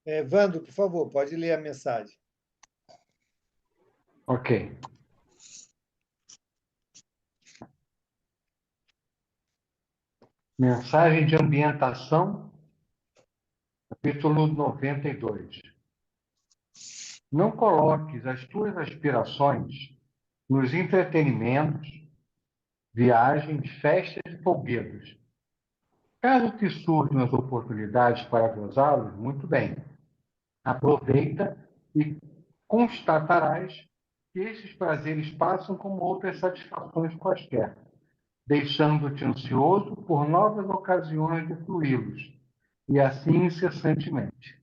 Evandro, por favor, pode ler a mensagem. Ok. Mensagem de ambientação, capítulo 92. Não coloques as tuas aspirações nos entretenimentos, viagens, festas e folguedos. Caso te surjam as oportunidades para gozá-los, muito bem. Aproveita e constatarás que esses prazeres passam como outras satisfações quaisquer, deixando-te ansioso por novas ocasiões de fruí-los, e assim incessantemente.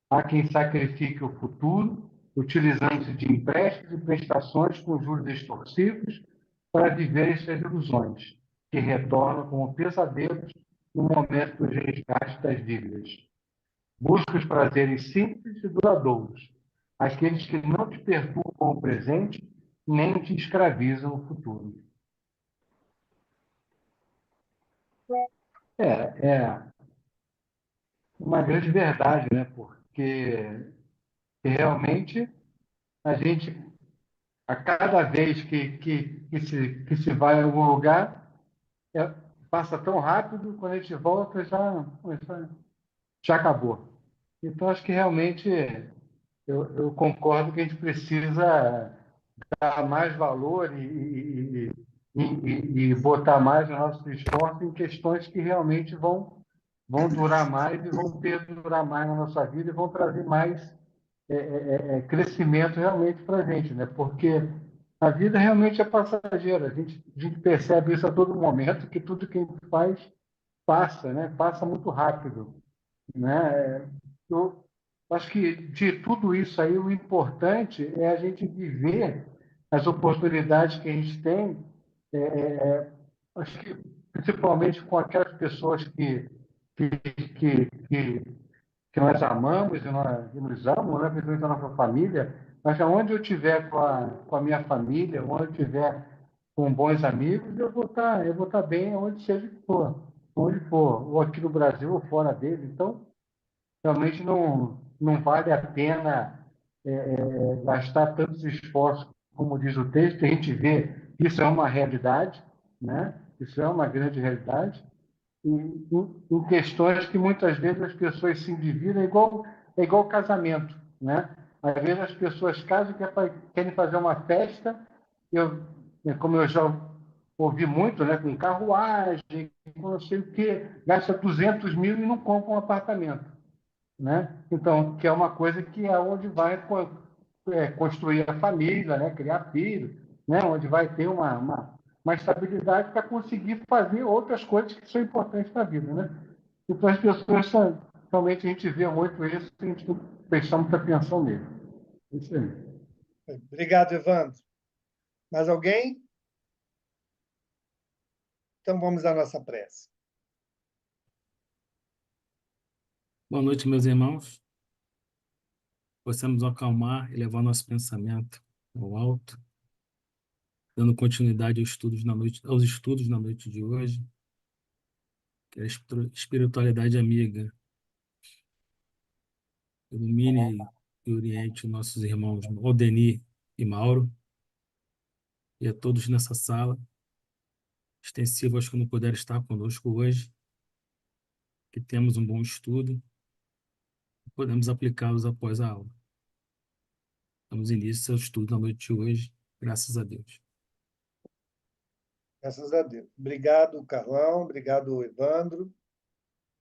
Há quem sacrifique o futuro, utilizando-se de empréstimos e prestações com juros extorsivos para viver estas ilusões, que retornam como pesadelos no momento de resgate das dívidas. Busca os prazeres simples e duradouros, aqueles que não te perturbam o presente nem te escravizam o futuro. É uma grande verdade, né? Porque realmente a gente, a cada vez que se vai a algum lugar, passa tão rápido, quando a gente volta já acabou. Então, acho que realmente eu concordo que a gente precisa dar mais valor e botar mais o nosso esforço em questões que realmente vão durar mais e vão perdurar mais na nossa vida e vão trazer mais crescimento realmente para a gente, né? Porque a vida realmente é passageira. A gente percebe isso a todo momento, que tudo que a gente faz passa, né? Passa muito rápido, né? Eu acho que de tudo isso aí, o importante é a gente viver as oportunidades que a gente tem, acho que principalmente com aquelas pessoas que, que, que, que nós amamos e nos amam, né? Principalmente a nossa família, mas aonde eu estiver com a minha família, onde eu estiver com bons amigos, eu vou estar bem onde seja que for, onde for, ou aqui no Brasil ou fora dele. Então, realmente não vale a pena gastar tantos esforços, como diz o texto, a gente vê que isso é uma realidade, né? Isso é uma grande realidade, em questões que muitas vezes as pessoas se endividam, é igual casamento, né? Às vezes as pessoas casam e querem fazer uma festa, como eu já ouvi muito, né? Com carruagem, com não sei o quê, gasta 200 mil e não compra um apartamento, né? Então, que é uma coisa que é onde vai construir a família, né? Criar filhos, né? Onde vai ter uma estabilidade para conseguir fazer outras coisas que são importantes para a vida, né? Então, as pessoas, realmente, a gente vê muito isso e a gente tem que prestar muita atenção nele. Isso aí. Obrigado, Evandro. Mais alguém? Então vamos à nossa prece. Boa noite, meus irmãos. Possamos acalmar e levar nosso pensamento ao alto, dando continuidade aos estudos na noite de hoje, que é a espiritualidade amiga. Ilumine e oriente nossos irmãos Odenir e Mauro, e a todos nessa sala, extensivo aos que não puderam estar conosco hoje, que temos um bom estudo e podemos aplicá-los após a aula. Damos início ao estudo na noite de hoje, graças a Deus. Graças a Deus. Obrigado, Carlão. Obrigado, Evandro.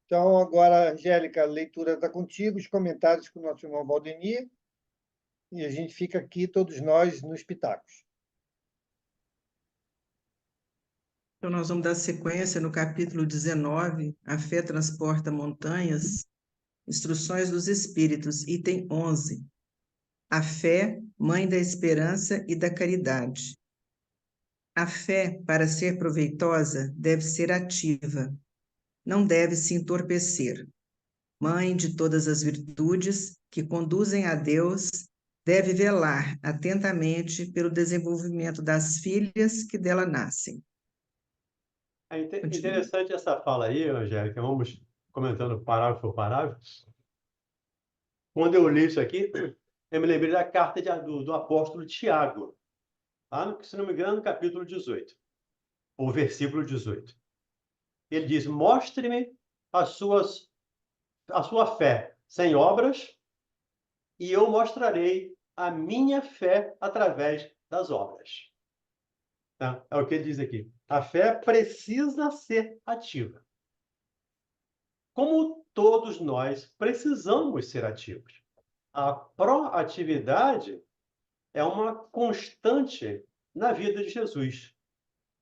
Então, agora, Angélica, a leitura está contigo, os comentários com o nosso irmão Valdemir, e a gente fica aqui, todos nós, nos pitacos. Então, nós vamos dar sequência no capítulo 19, A Fé Transporta Montanhas, Instruções dos Espíritos, item 11. A fé, mãe da esperança e da caridade. A fé, para ser proveitosa, deve ser ativa, não deve se entorpecer. Mãe de todas as virtudes que conduzem a Deus, deve velar atentamente pelo desenvolvimento das filhas que dela nascem. Interessante essa fala aí, Angélica. Vamos comentando parágrafo por parágrafo. Quando eu li isso aqui, eu me lembrei da carta do apóstolo Tiago, lá, se não me engano, no capítulo 18, ou versículo 18. Ele diz: mostre-me a sua fé sem obras, e eu mostrarei a minha fé através das obras. Tá? É o que ele diz aqui. A fé precisa ser ativa. Como todos nós precisamos ser ativos. A proatividade é uma constante na vida de Jesus.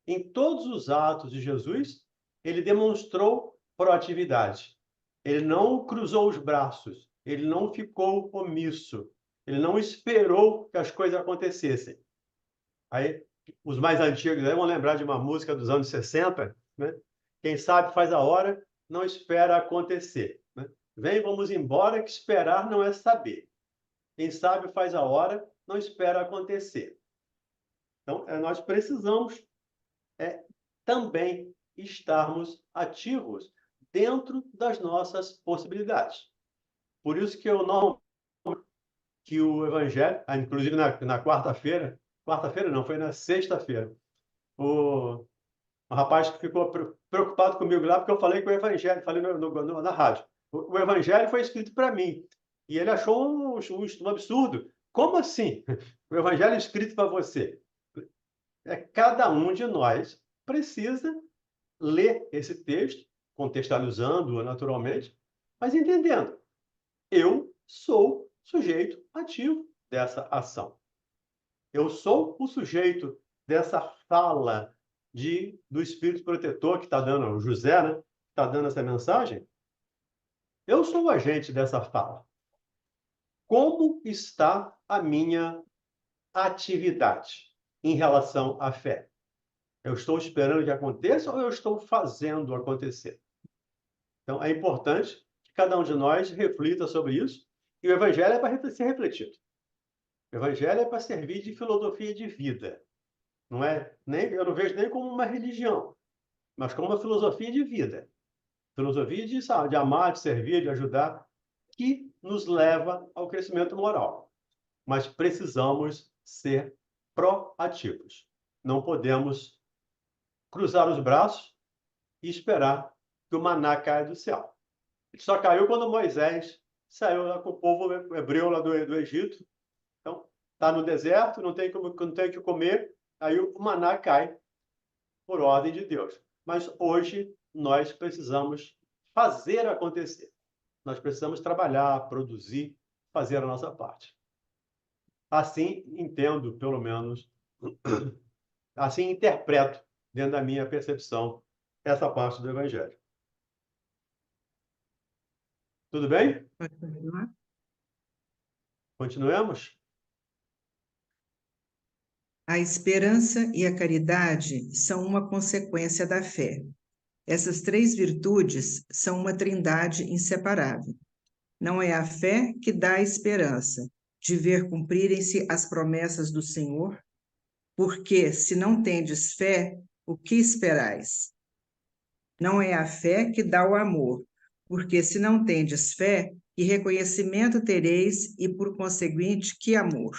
Em todos os atos de Jesus, ele demonstrou proatividade. Ele não cruzou os braços, ele não ficou omisso, ele não esperou que as coisas acontecessem. Aí, os mais antigos aí vão lembrar de uma música dos anos 60, né? Quem sabe faz a hora, não espera acontecer. Né? Vem, vamos embora, que esperar não é saber. Quem sabe faz a hora, não espera acontecer. Então, nós precisamos também estarmos ativos dentro das nossas possibilidades. Por isso que eu não que o Evangelho, inclusive na quarta-feira não, foi na sexta-feira, o rapaz que ficou preocupado comigo lá, porque eu falei que o Evangelho, falei na rádio, o Evangelho foi escrito para mim, e ele achou um absurdo. Como assim? O Evangelho é escrito para você? Cada um de nós precisa ler esse texto, contextualizando-o naturalmente, mas entendendo. Eu sou sujeito ativo dessa ação. Eu sou o sujeito dessa fala do Espírito Protetor que está dando, o José, né? Está dando essa mensagem. Eu sou o agente dessa fala. Como está a minha atividade em relação à fé? Eu estou esperando que aconteça ou eu estou fazendo acontecer? Então, é importante que cada um de nós reflita sobre isso. E o Evangelho é para ser refletido. O Evangelho é para servir de filosofia de vida. Não é eu não vejo nem como uma religião, mas como uma filosofia de vida. Filosofia de amar, de servir, de ajudar, que nos leva ao crescimento moral. Mas precisamos ser proativos. Não podemos cruzar os braços e esperar que o maná caia do céu. Ele só caiu quando Moisés saiu lá com o povo hebreu lá do Egito. Então, está no deserto, não tem o que comer, aí o maná cai por ordem de Deus. Mas hoje nós precisamos fazer acontecer. Nós precisamos trabalhar, produzir, fazer a nossa parte. Assim entendo, pelo menos, assim interpreto, dentro da minha percepção, essa parte do Evangelho. Tudo bem? Pode continuar? Continuemos? A esperança e a caridade são uma consequência da fé. Essas três virtudes são uma trindade inseparável. Não é a fé que dá a esperança de ver cumprirem-se as promessas do Senhor? Porque, se não tendes fé, o que esperais? Não é a fé que dá o amor, porque, se não tendes fé, que reconhecimento tereis e, por conseguinte, que amor?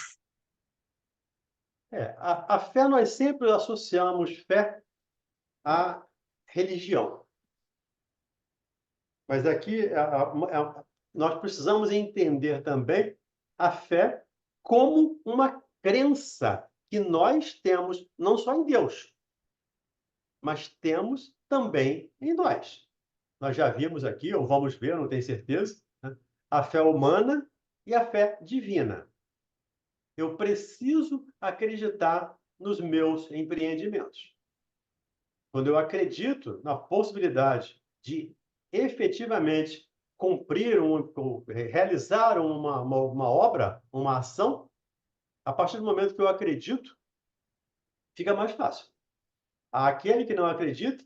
A fé, nós sempre associamos fé à religião. Mas aqui nós precisamos entender também a fé como uma crença que nós temos não só em Deus, mas temos também em nós. Nós já vimos aqui, ou vamos ver, não tenho certeza, né? A fé humana e a fé divina. Eu preciso acreditar nos meus empreendimentos. Quando eu acredito na possibilidade de efetivamente realizar uma obra, uma ação, a partir do momento que eu acredito, fica mais fácil. Aquele que não acredita,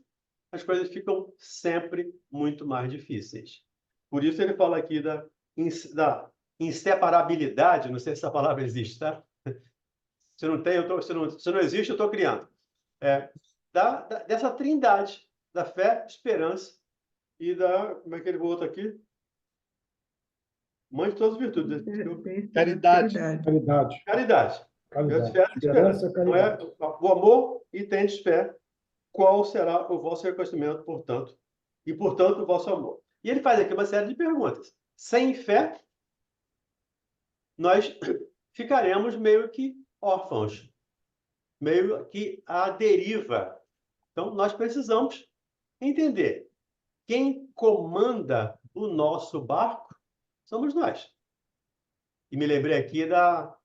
as coisas ficam sempre muito mais difíceis. Por isso ele fala aqui da inseparabilidade, não sei se essa palavra existe, tá? Se não tem, se não existe, eu estou criando. Dessa trindade da fé, esperança e como é que ele volta aqui? Mãe de todas as virtudes. Caridade. Caridade. Caridade. Caridade. Fé e Esperança, Não é caridade. o amor e tendes fé. Qual será o vosso reconhecimento, portanto? E, portanto, o vosso amor. E ele faz aqui uma série de perguntas. Sem fé, nós ficaremos meio que órfãos, meio que à deriva. Então, nós precisamos entender: quem comanda o nosso barco somos nós. E me lembrei aqui da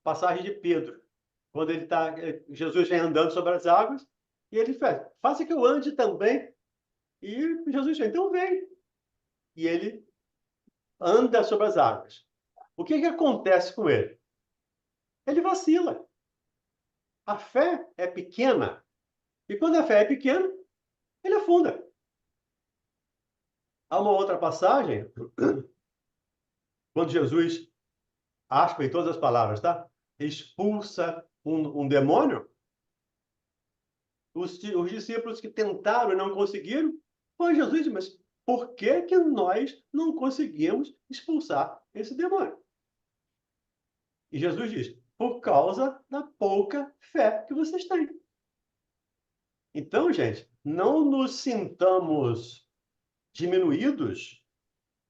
passagem de Pedro, quando Jesus vem andando sobre as águas, e ele faz: faça que eu ande também. E Jesus diz: então vem. E ele anda sobre as águas. O que acontece com ele? Ele vacila. A fé é pequena. E quando a fé é pequena, ele afunda. Há uma outra passagem, quando Jesus, aspa em todas as palavras, tá? Expulsa um demônio. Os discípulos que tentaram e não conseguiram, foi Jesus, mas por que nós não conseguimos expulsar esse demônio? E Jesus diz: por causa da pouca fé que vocês têm. Então, gente, não nos sintamos diminuídos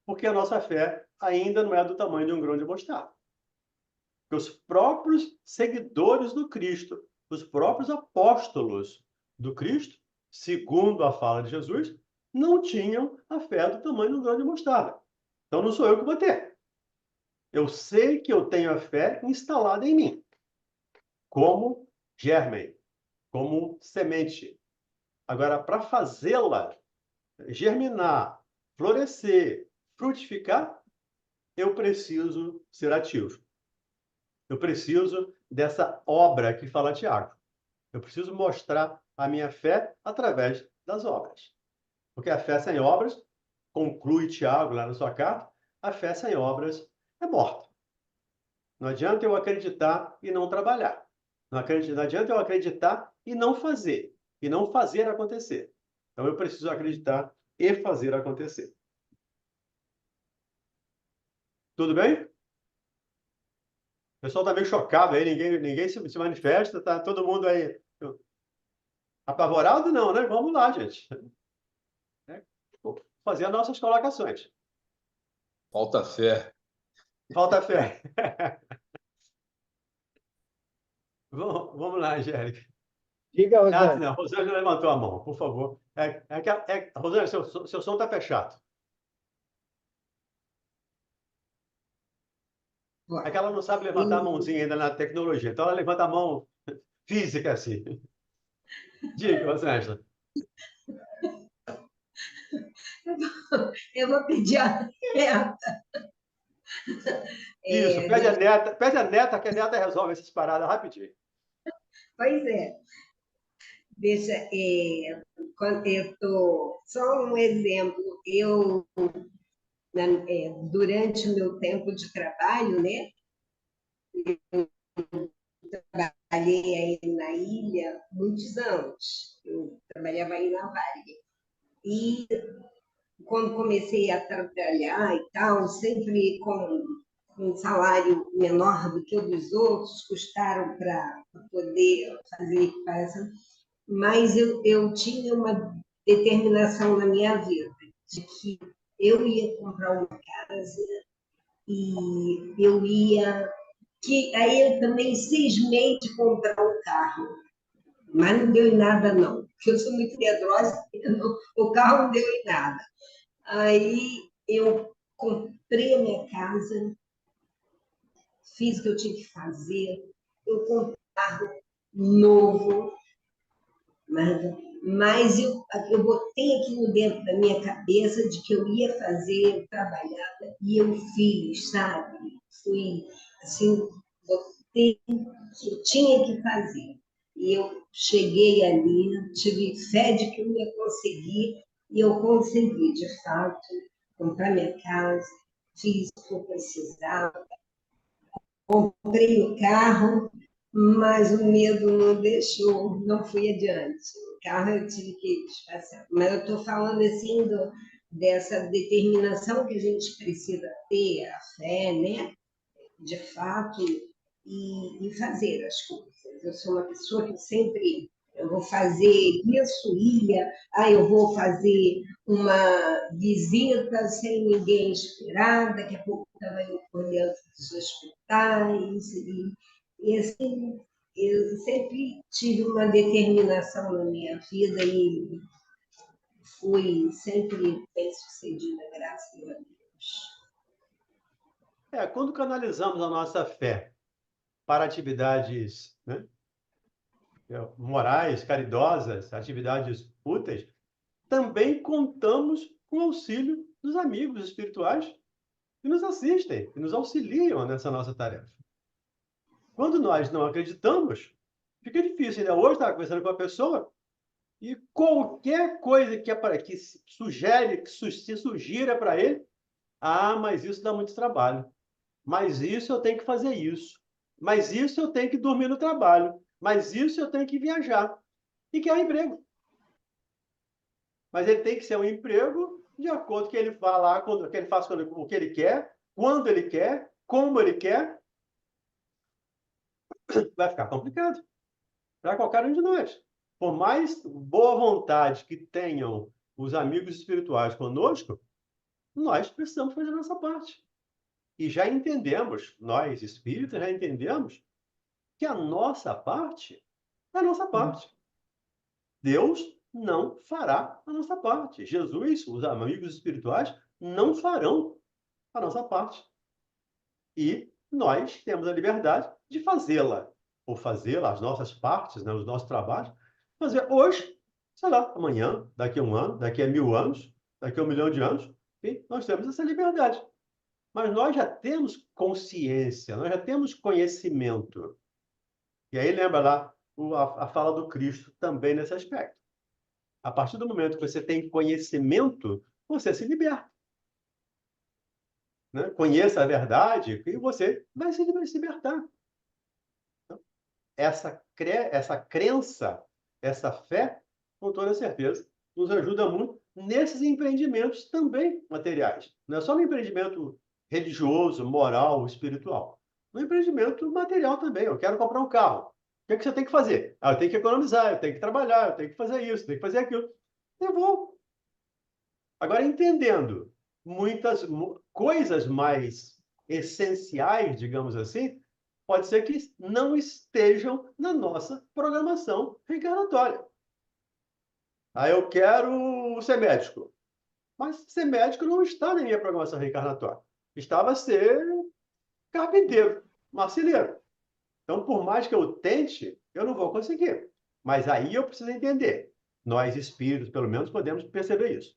porque a nossa fé ainda não é do tamanho de um grão de mostarda. Porque os próprios seguidores do Cristo, os próprios apóstolos do Cristo, segundo a fala de Jesus, não tinham a fé do tamanho de um grão de mostarda. Então não sou eu que vou ter. Eu sei que eu tenho a fé instalada em mim, como germen, como semente. Agora, para fazê-la germinar, florescer, frutificar, eu preciso ser ativo. Eu preciso dessa obra que fala Tiago. Eu preciso mostrar a minha fé através das obras. Porque a fé sem obras, conclui Tiago lá na sua carta, a fé sem obras é morta. Não adianta eu acreditar e não trabalhar. Não adianta eu acreditar e não fazer acontecer. Então eu preciso acreditar e fazer acontecer. Tudo bem? O pessoal está meio chocado aí, ninguém se manifesta, está todo mundo aí apavorado? Não, né? Vamos lá, gente. Vou fazer as nossas colocações. Falta fé. Falta fé. Vamos lá, Angélica. Diga, Rosângela. Não, a Rosângela levantou a mão, por favor. Rosângela, seu som está fechado. É que ela não sabe levantar a mãozinha ainda na tecnologia, então ela levanta a mão física assim. Diga, Rosângela. Eu vou pedir a neta. Isso, pede a neta, que a neta resolve essas paradas rapidinho. Pois é. Deixa, quando eu tô, só um exemplo, durante o meu tempo de trabalho, né, trabalhei aí na ilha muitos anos, eu trabalhava aí na Vale, e quando comecei a trabalhar e tal, sempre com um salário menor do que o dos outros, custaram para poder fazer equiparação, mas eu tinha uma determinação na minha vida de que eu ia comprar uma casa e eu ia... que aí eu também cismei de comprar um carro, mas não deu em nada, não, porque eu sou muito medrosa, o carro não deu em nada. Aí eu comprei a minha casa, fiz o que eu tinha que fazer, eu comprei um carro novo, mas eu botei aquilo dentro da minha cabeça de que eu ia fazer, eu trabalhava, e eu fiz, sabe? Fui, assim, botei o que eu tinha que fazer. E eu cheguei ali, tive fé de que eu ia conseguir, e eu consegui, de fato, comprar minha casa, fiz o que eu precisava, comprei o carro, mas o medo não deixou, não fui adiante. O carro eu tive que despachar. Mas eu estou falando assim dessa determinação que a gente precisa ter, a fé, né? De fato, e fazer as coisas. Eu sou uma pessoa que sempre eu vou fazer isso, eu vou fazer uma visita sem ninguém esperar, daqui a pouco estava eu olhando os hospitais, e assim, eu sempre tive uma determinação na minha vida e fui sempre bem-sucedida, graças a Deus. Quando canalizamos a nossa fé para atividades, né, morais, caridosas, atividades úteis, também contamos com o auxílio dos amigos espirituais que nos assistem, que nos auxiliam nessa nossa tarefa. Quando nós não acreditamos, fica difícil. Ainda hoje estava conversando com uma pessoa e qualquer coisa que se sugira para ele, mas isso dá muito trabalho. Mas isso eu tenho que fazer isso. Mas isso eu tenho que dormir no trabalho. Mas isso eu tenho que viajar. E quer um emprego. Mas ele tem que ser um emprego de acordo com o que ele vai lá, que ele faz o que ele quer, quando ele quer, como ele quer. Vai ficar complicado para qualquer um de nós. Por mais boa vontade que tenham os amigos espirituais conosco, nós precisamos fazer a nossa parte. E já entendemos, nós espíritas já entendemos, que a nossa parte é a nossa parte. Deus não fará a nossa parte. Jesus, os amigos espirituais, não farão a nossa parte. E nós temos a liberdade de fazê-la, ou fazê-la, as nossas partes, né, os nossos trabalhos, fazer hoje, sei lá, amanhã, daqui a 1 ano, daqui a 1000 anos, daqui a 1 milhão de anos, e nós temos essa liberdade. Mas nós já temos consciência, nós já temos conhecimento. E aí lembra lá a fala do Cristo também nesse aspecto. A partir do momento que você tem conhecimento, você se liberta. Né? Conheça a verdade e você vai se libertar. Então, essa crença, essa fé, com toda certeza, nos ajuda muito nesses empreendimentos também materiais. Não é só no empreendimento religioso, moral, espiritual. No empreendimento material também. Eu quero comprar um carro. O que você tem que fazer? Eu tenho que economizar, eu tenho que trabalhar, eu tenho que fazer isso, eu tenho que fazer aquilo. Eu vou. Agora, entendendo muitas coisas mais essenciais, digamos assim, pode ser que não estejam na nossa programação reencarnatória. Eu quero ser médico. Mas ser médico não está na minha programação reencarnatória. Estava a ser carpinteiro, marceneiro. Então, por mais que eu tente, eu não vou conseguir. Mas aí eu preciso entender. Nós, espíritos, pelo menos, podemos perceber isso.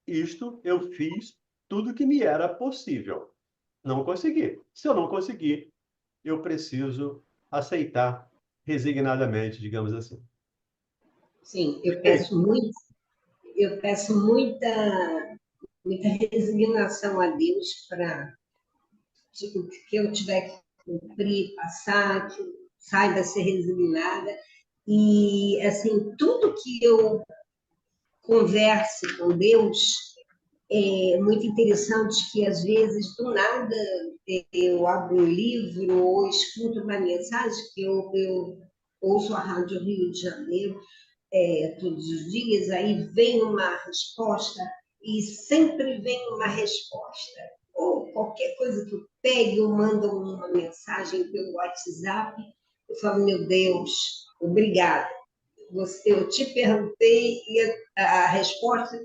Isto eu fiz tudo que me era possível. Não consegui. Se eu não conseguir, eu preciso aceitar resignadamente, digamos assim. Sim, eu peço muita resignação a Deus para o que eu tiver que cumprir, passar, que eu saiba ser resignada. E, assim, tudo que eu converse com Deus, é muito interessante que, às vezes, do nada, eu abro um livro ou escuto uma mensagem, que eu ouço a Rádio Rio de Janeiro todos os dias, aí vem uma resposta, e sempre vem uma resposta. Ou qualquer coisa que eu pegue, eu mando uma mensagem pelo WhatsApp, eu falo, meu Deus, obrigada. Eu te perguntei e a resposta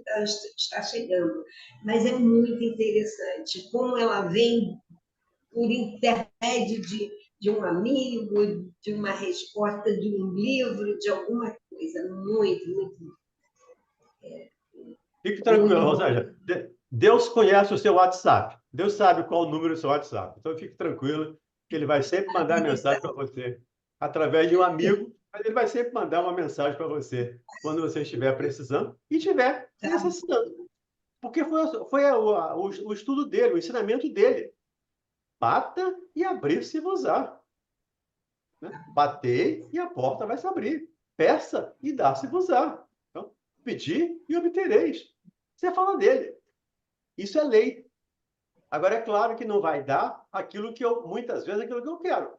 está chegando. Mas é muito interessante como ela vem por intermédio de um amigo, de uma resposta de um livro, de alguma coisa. Muito. Fique tranquilo, Rosângela. Deus conhece o seu WhatsApp. Deus sabe qual o número do seu WhatsApp. Então, fique tranquilo que ele vai sempre mandar mensagem para você. Através de um amigo, mas ele vai sempre mandar uma mensagem para você quando você estiver precisando e estiver necessitando. Porque foi o estudo dele, o ensinamento dele. Bata e abrir-se-vos-á. Né? Batei e a porta vai se abrir. Peça e dá-se-vos-á. Então, pedir e obtereis. você fala dele. Isso é lei. Agora, é claro que não vai dar aquilo que muitas vezes, aquilo que eu quero,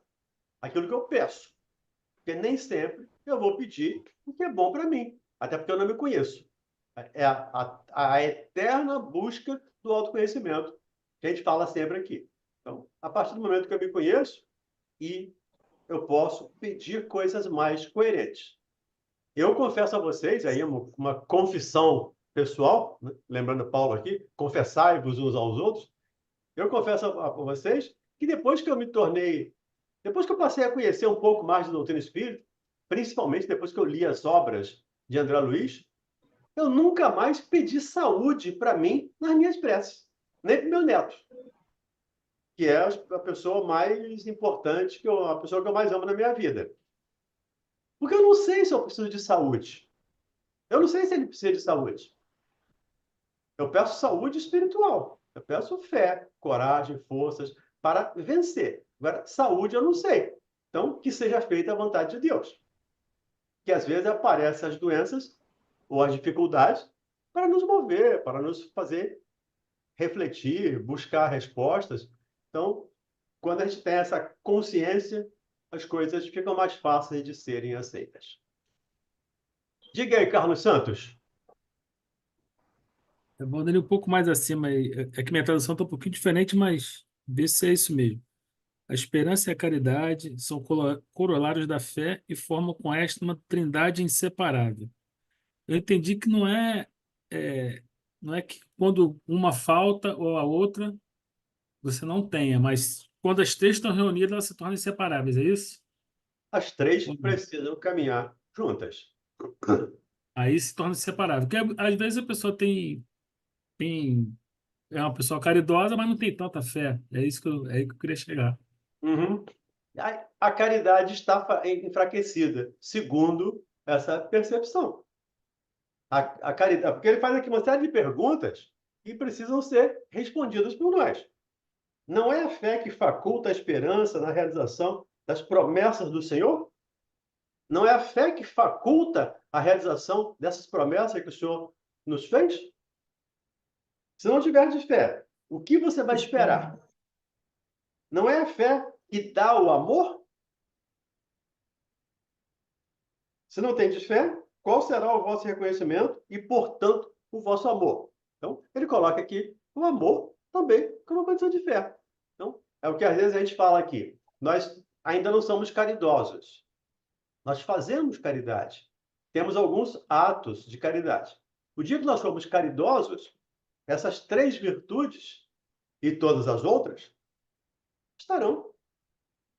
aquilo que eu peço. Porque nem sempre eu vou pedir o que é bom para mim, até porque eu não me conheço. É a eterna busca do autoconhecimento, que a gente fala sempre aqui. Então, a partir do momento que eu me conheço, e eu posso pedir coisas mais coerentes. Eu confesso a vocês, aí uma confissão pessoal, né? Lembrando Paulo aqui, confessai-vos uns aos outros. Eu confesso a vocês que depois que eu passei a conhecer um pouco mais de doutrina espírita, principalmente depois que eu li as obras de André Luiz, eu nunca mais pedi saúde para mim nas minhas preces, nem para o meu neto, que é a pessoa mais importante, a pessoa que eu mais amo na minha vida. Porque eu não sei se eu preciso de saúde. Eu não sei se ele precisa de saúde. Eu peço saúde espiritual. Eu peço fé, coragem, forças para vencer. Agora, saúde eu não sei. Então, que seja feita a vontade de Deus. Que às vezes aparecem as doenças ou as dificuldades para nos mover, para nos fazer refletir, buscar respostas. Então, quando a gente tem essa consciência, as coisas ficam mais fáceis de serem aceitas. Diga aí, Carlos Santos. Eu vou dar um pouco mais acima aí. É que minha tradução está um pouquinho diferente, mas vê se é isso mesmo. A esperança e a caridade são corolários da fé e formam com esta uma trindade inseparável. Eu entendi que não é que quando uma falta ou a outra você não tenha, mas quando as três estão reunidas, elas se tornam inseparáveis, é isso? As três precisam caminhar juntas. Aí se torna inseparável. Porque às vezes a pessoa é uma pessoa caridosa, mas não tem tanta fé. É aí que eu queria chegar. Uhum. A caridade está enfraquecida, segundo essa percepção. A caridade, porque ele faz aqui uma série de perguntas que precisam ser respondidas por nós. Não é a fé que faculta a esperança na realização das promessas do Senhor? Não é a fé que faculta a realização dessas promessas que o Senhor nos fez? Se não tiver de fé, o que você vai esperar? Não é a fé que dá o amor? Se não tem de fé, qual será o vosso reconhecimento e, portanto, o vosso amor? Então, ele coloca aqui o amor também como condição de fé. Então, é o que às vezes a gente fala aqui. Nós ainda não somos caridosos. Nós fazemos caridade. Temos alguns atos de caridade. O dia que nós formos caridosos, essas três virtudes e todas as outras estarão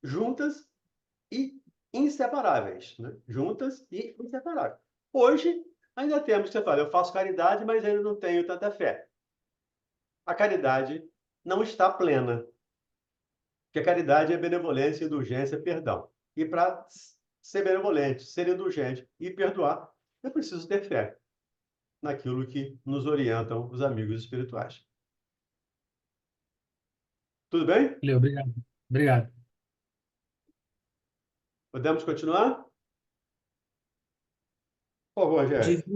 juntas e inseparáveis, né? Juntas e inseparáveis. Hoje, ainda temos que você fala, eu faço caridade, mas ainda não tenho tanta fé. A caridade não está plena. Porque a caridade é benevolência, indulgência, perdão. E para ser benevolente, ser indulgente e perdoar, eu preciso ter fé naquilo que nos orientam os amigos espirituais. Tudo bem? Valeu, obrigado. Obrigado. Podemos continuar? Por favor, Angélica.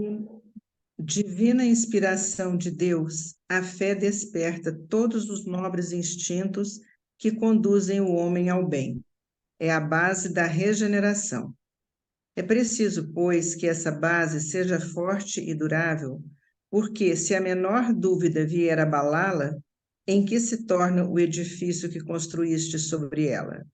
Divina inspiração de Deus, a fé desperta todos os nobres instintos que conduzem o homem ao bem. É a base da regeneração. É preciso, pois, que essa base seja forte e durável, porque se a menor dúvida vier abalá-la, em que se torna o edifício que construíste sobre ela?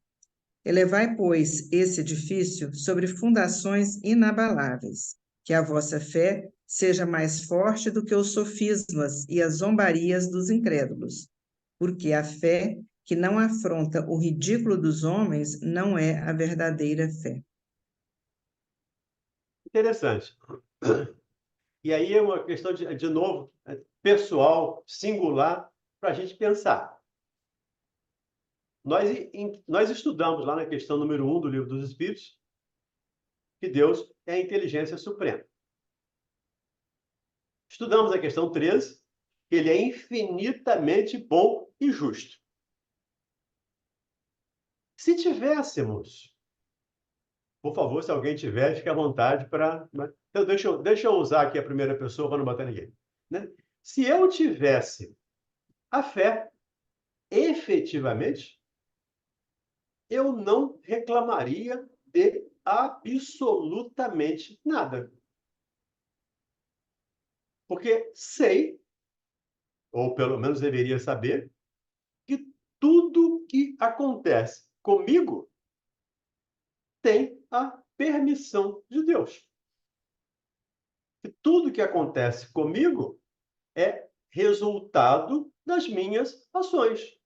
Elevai, pois, esse edifício sobre fundações inabaláveis, que a vossa fé seja mais forte do que os sofismas e as zombarias dos incrédulos, porque a fé que não afronta o ridículo dos homens não é a verdadeira fé. Interessante. E aí é uma questão, de novo, pessoal, singular, para a gente pensar. Nós estudamos lá na questão número 1 do Livro dos Espíritos que Deus é a inteligência suprema. Estudamos a questão 13, que ele é infinitamente bom e justo. Se tivéssemos, por favor, se alguém tiver, fique à vontade para... Então, deixa eu usar aqui a primeira pessoa para não bater ninguém. Né? Se eu tivesse a fé, efetivamente, eu não reclamaria de absolutamente nada. Porque sei, ou pelo menos deveria saber, que tudo que acontece comigo tem a permissão de Deus. Que tudo que acontece comigo é resultado das minhas ações.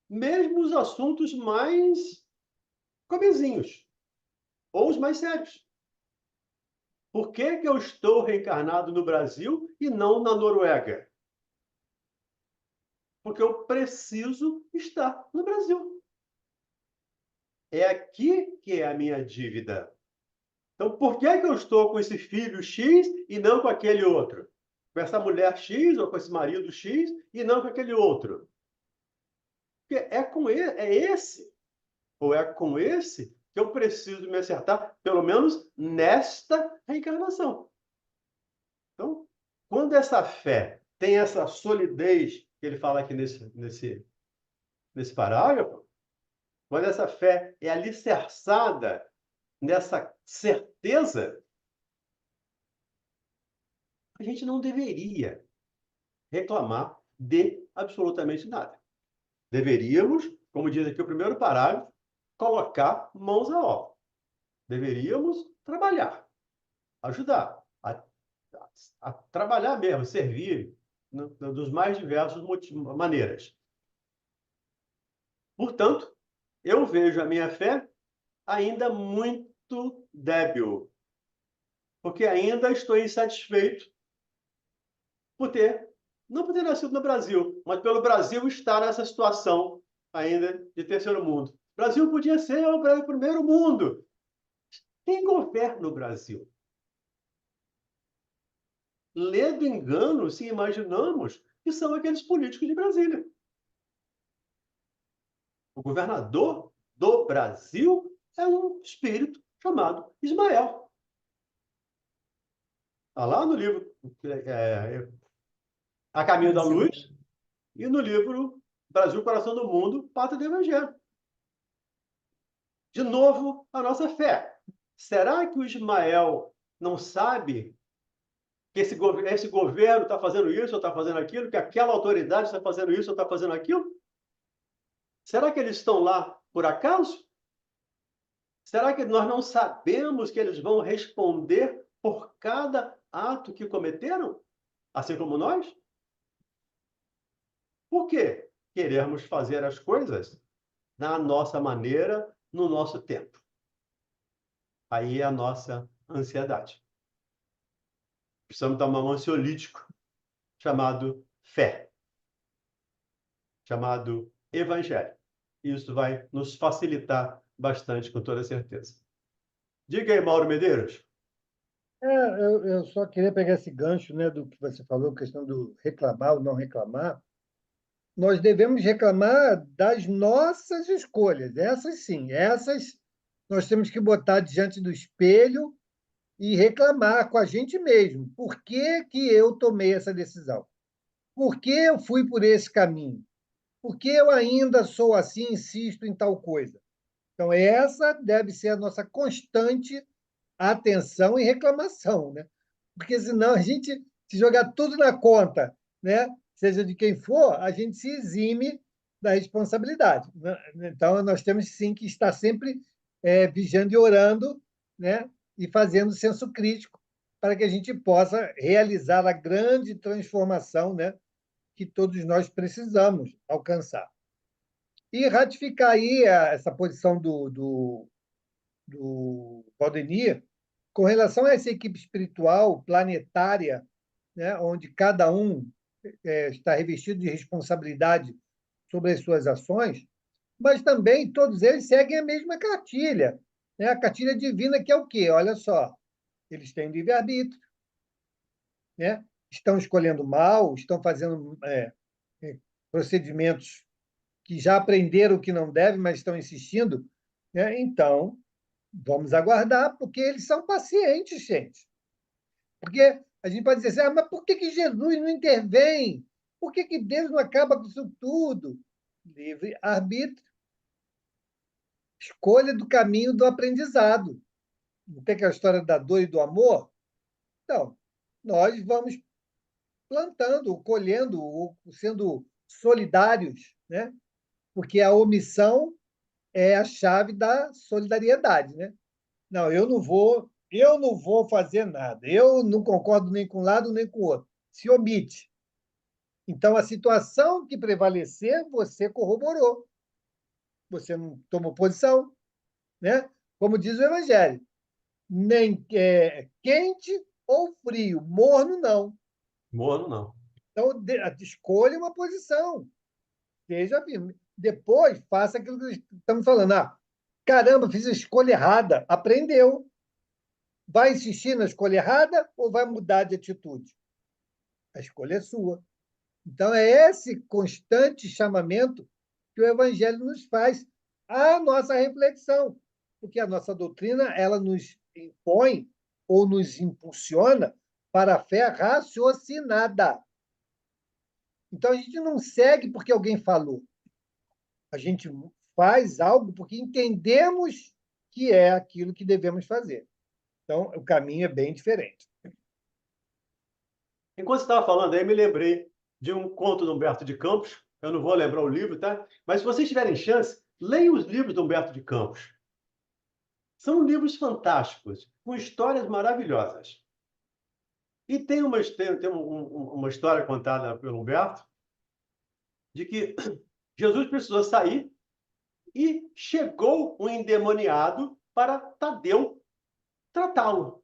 Mesmo os assuntos mais comezinhos, ou os mais sérios. Por que que eu estou reencarnado no Brasil e não na Noruega? Porque eu preciso estar no Brasil. É aqui que é a minha dívida. Então, por que que eu estou com esse filho X e não com aquele outro? Com essa mulher X ou com esse marido X e não com aquele outro? Porque é com ele, é esse, ou é com esse que eu preciso me acertar, pelo menos nesta reencarnação. Então, quando essa fé tem essa solidez que ele fala aqui nesse parágrafo, quando essa fé é alicerçada nessa certeza, a gente não deveria reclamar de absolutamente nada. Deveríamos, como diz aqui o primeiro parágrafo, colocar mãos à obra. Deveríamos trabalhar, ajudar, a trabalhar mesmo, servir dos mais diversos maneiras. Portanto, eu vejo a minha fé ainda muito débil, porque ainda estou insatisfeito não por ter nascido no Brasil, mas pelo Brasil estar nessa situação ainda de terceiro mundo. O Brasil podia ser o primeiro mundo. Quem governa o Brasil? Ledo engano se imaginamos que são aqueles políticos de Brasília. O governador do Brasil é um espírito chamado Ismael. Está lá no livro A Caminho da Luz e no livro Brasil, Coração do Mundo, Pátria do Evangelho. De novo, a nossa fé. Será que o Ismael não sabe que esse governo está fazendo isso ou está fazendo aquilo, que aquela autoridade está fazendo isso ou está fazendo aquilo? Será que eles estão lá por acaso? Será que nós não sabemos que eles vão responder por cada ato que cometeram? Assim como nós? Por quê? Queremos fazer as coisas na nossa maneira, no nosso tempo. Aí é a nossa ansiedade. Precisamos tomar um ansiolítico chamado fé, chamado evangelho. Isso vai nos facilitar bastante, com toda certeza. Diga aí, Mauro Medeiros. Eu só queria pegar esse gancho, né, do que você falou, questão do reclamar ou não reclamar. Nós devemos reclamar das nossas escolhas, essas sim, essas nós temos que botar diante do espelho e reclamar com a gente mesmo. Por que que eu tomei essa decisão? Por que eu fui por esse caminho? Por que eu ainda sou assim, insisto em tal coisa? Então, essa deve ser a nossa constante atenção e reclamação, né? Porque senão a gente, se jogar tudo na conta, né? Seja de quem for, a gente se exime da responsabilidade, né? Então, nós temos sim que estar sempre vigiando e orando, né? E fazendo senso crítico para que a gente possa realizar a grande transformação, né? Que todos nós precisamos alcançar. E ratificar aí essa posição do Valdemir com relação a essa equipe espiritual planetária, né, onde cada um está revestido de responsabilidade sobre as suas ações, mas também todos eles seguem a mesma cartilha, né? A cartilha divina, que é o quê? Olha só, eles têm livre-arbítrio, né? Estão escolhendo mal, estão fazendo procedimentos que já aprenderam o que não devem, mas estão insistindo, né? Então, vamos aguardar, porque eles são pacientes, gente. Porque A gente pode dizer assim, mas por que Jesus não intervém? Por que Deus não acaba com isso tudo? Livre-arbítrio. Escolha do caminho do aprendizado. Não tem aquela história da dor e do amor? Então, nós vamos plantando, colhendo, sendo solidários, né? Porque a omissão é a chave da solidariedade, né? Não, eu não vou fazer nada. Eu não concordo nem com um lado nem com o outro. Se omite. Então, a situação que prevalecer, você corroborou. Você não tomou posição, né? Como diz o Evangelho, nem quente ou frio, morno não. Morno, não. Então, escolha uma posição. Seja firme. Depois, faça aquilo que estamos falando. Caramba, fiz a escolha errada. Aprendeu. Vai insistir na escolha errada ou vai mudar de atitude? A escolha é sua. Então, é esse constante chamamento que o Evangelho nos faz à nossa reflexão, porque a nossa doutrina ela nos impõe ou nos impulsiona para a fé raciocinada. Então, a gente não segue porque alguém falou. A gente faz algo porque entendemos que é aquilo que devemos fazer. Então, o caminho é bem diferente. Enquanto você estava falando aí, me lembrei de um conto do Humberto de Campos. Eu não vou lembrar o livro, tá? Mas se vocês tiverem chance, leiam os livros do Humberto de Campos. São livros fantásticos, com histórias maravilhosas. E tem uma história contada pelo Humberto de que Jesus precisou sair e chegou um endemoniado para Tadeu tratá-lo.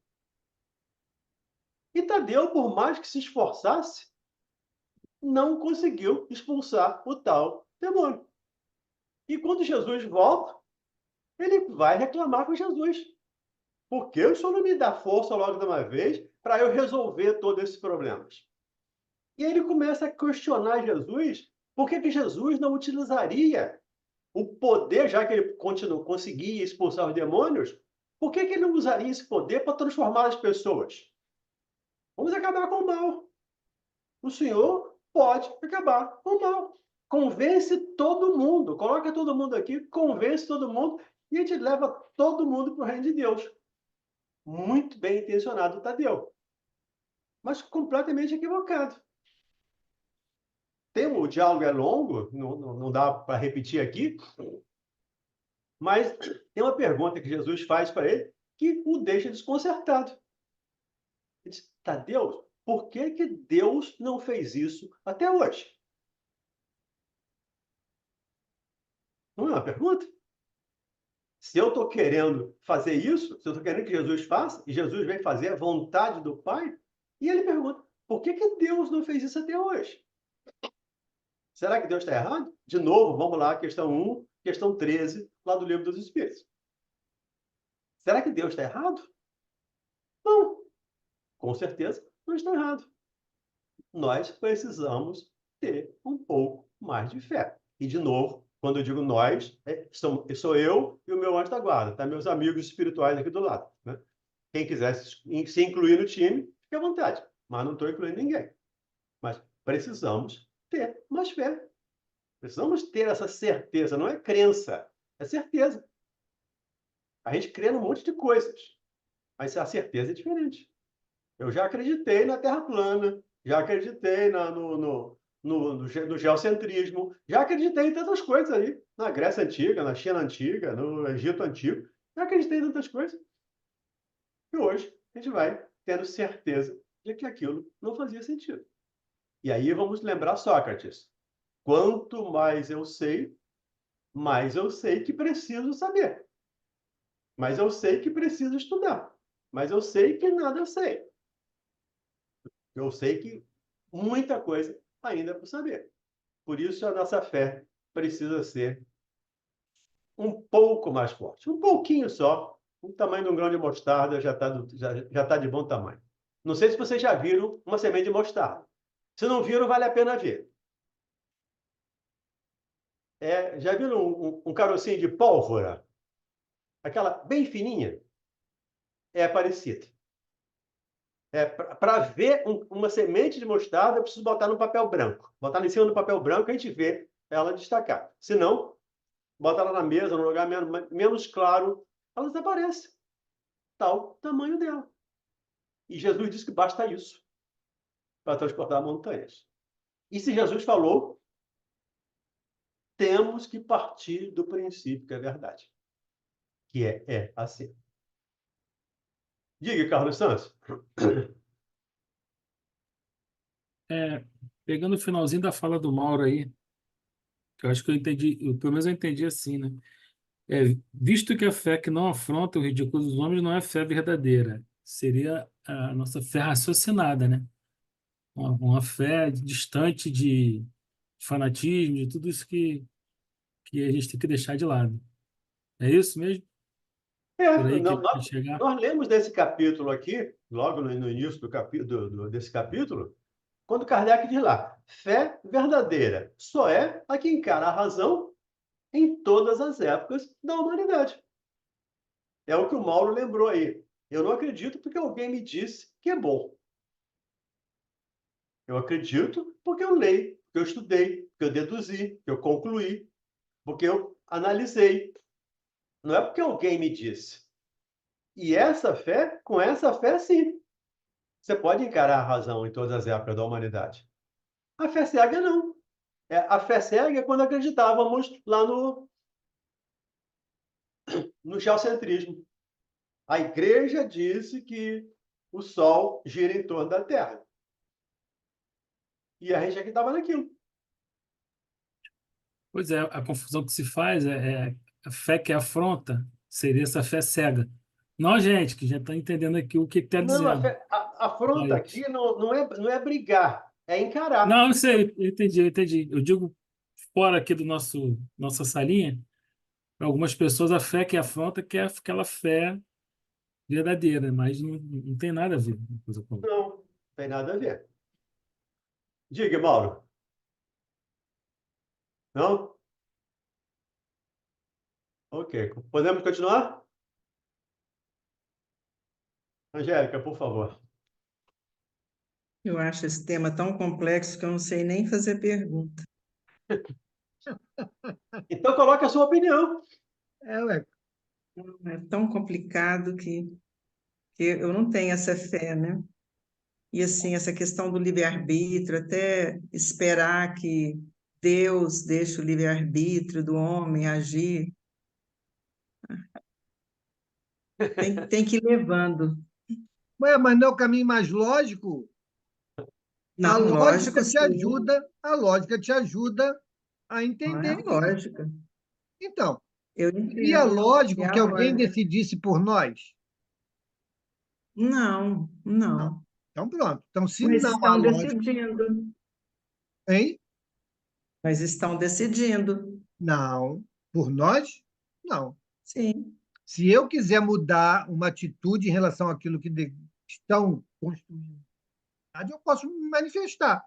E Tadeu, por mais que se esforçasse, não conseguiu expulsar o tal demônio. E quando Jesus volta, ele vai reclamar com Jesus. Por que o senhor não me dá força logo de uma vez para eu resolver todos esses problemas? E aí ele começa a questionar Jesus, por que Jesus não utilizaria o poder, já que ele conseguia expulsar os demônios, por que ele não usaria esse poder para transformar as pessoas? Vamos acabar com o mal. O Senhor pode acabar com o mal. Convence todo mundo, coloca todo mundo aqui, convence todo mundo e a gente leva todo mundo para o reino de Deus. Muito bem intencionado, Tadeu, mas completamente equivocado. O diálogo é longo, não dá para repetir aqui, mas tem uma pergunta que Jesus faz para ele que o deixa desconcertado. Ele diz, Tadeu, por que Deus não fez isso até hoje? Não é uma pergunta? Se eu estou querendo fazer isso, se eu estou querendo que Jesus faça, e Jesus vem fazer a vontade do Pai, e ele pergunta, por que Deus não fez isso até hoje? Será que Deus está errado? De novo, vamos lá, questão 1, questão 13, lá do Livro dos Espíritos. Será que Deus está errado? Não. Com certeza, não está errado. Nós precisamos ter um pouco mais de fé. E, de novo, quando eu digo nós, sou eu e o meu anjo da guarda, tá? Meus amigos espirituais aqui do lado. Né? Quem quiser se incluir no time, fique à vontade. Mas não estou incluindo ninguém. Mas precisamos ter mais fé. Precisamos ter essa certeza. Não é crença, é certeza. A gente crê num monte de coisas, mas a certeza é diferente. Eu já acreditei na Terra plana, já acreditei no geocentrismo, já acreditei em tantas coisas aí, na Grécia Antiga, na China Antiga, no Egito Antigo, já acreditei em tantas coisas. E hoje a gente vai tendo certeza de que aquilo não fazia sentido. E aí vamos lembrar Sócrates. Quanto mais eu sei que preciso saber. Mais eu sei que preciso estudar. Mas eu sei que nada eu sei. Eu sei que muita coisa ainda é por saber. Por isso, a nossa fé precisa ser um pouco mais forte. Um pouquinho só. O tamanho de um grão de mostarda já está de bom tamanho. Não sei se vocês já viram uma semente de mostarda. Se não viram, vale a pena ver. Já viram um carocinho de pólvora? Aquela bem fininha? É parecida. Para ver uma semente de mostarda, eu preciso botar no papel branco. Botar em cima do papel branco, a gente vê ela destacar. Se não, bota ela na mesa, num lugar menos claro, ela desaparece. Tal tamanho dela. E Jesus disse que basta isso para transportar montanhas. E se Jesus falou, temos que partir do princípio que é verdade. Que é assim. Diga, Carlos Santos. Pegando o finalzinho da fala do Mauro aí, que eu acho que eu entendi, pelo menos eu entendi assim, né? Visto que a fé que não afronta o ridículo dos homens não é fé verdadeira, seria a nossa fé raciocinada, né? Uma fé distante de fanatismo, de tudo isso que a gente tem que deixar de lado. É isso mesmo? Por aí que Nós, ele quer chegar? nós lemos desse capítulo aqui, logo no início desse capítulo, quando Kardec diz lá, fé verdadeira só é a que encara a razão em todas as épocas da humanidade. É o que o Mauro lembrou aí. Eu não acredito porque alguém me disse que é bom. Eu acredito porque eu leio, porque eu estudei, porque eu deduzi, porque eu concluí, porque eu analisei. Não é porque alguém me disse. E com essa fé, sim, você pode encarar a razão em todas as épocas da humanidade. A fé cega, não. A fé cega é quando acreditávamos lá no geocentrismo. A igreja disse que o Sol gira em torno da Terra. E a gente acreditava naquilo. Pois é, a confusão que se faz é a fé que afronta seria essa fé cega. Nós, gente, que já está entendendo aqui o que está Não, dizendo. a afronta Mas, aqui não é brigar, é encarar. não, eu sei, eu entendi. Eu digo fora aqui do nossa salinha, para algumas pessoas a fé que afronta que é aquela fé verdadeira, mas não tem nada a ver uma coisa com a outra. Não, tem nada a ver. Diga, Mauro. Não? Ok. Podemos continuar? Angélica, por favor. Eu acho esse tema tão complexo que eu não sei nem fazer pergunta. Então, coloque a sua opinião. Ué, É tão complicado que eu não tenho essa fé, né? E assim, essa questão do livre-arbítrio, até esperar que Deus deixe o livre-arbítrio do homem agir, tem que ir levando. mas não é o caminho mais lógico? A Não, lógico, lógica te sim, ajuda, a lógica te ajuda a não é entender a isso. lógica. Então, Eu seria entendo, é lógico a que alguém lógica. decidisse por nós? Não, Não. não. Então, pronto. Então, se Mas não há estão lógica, decidindo, hein? mas estão decidindo, Não. Por nós? Não. sim. Se eu quiser mudar uma atitude em relação àquilo que estão construindo, eu posso me manifestar.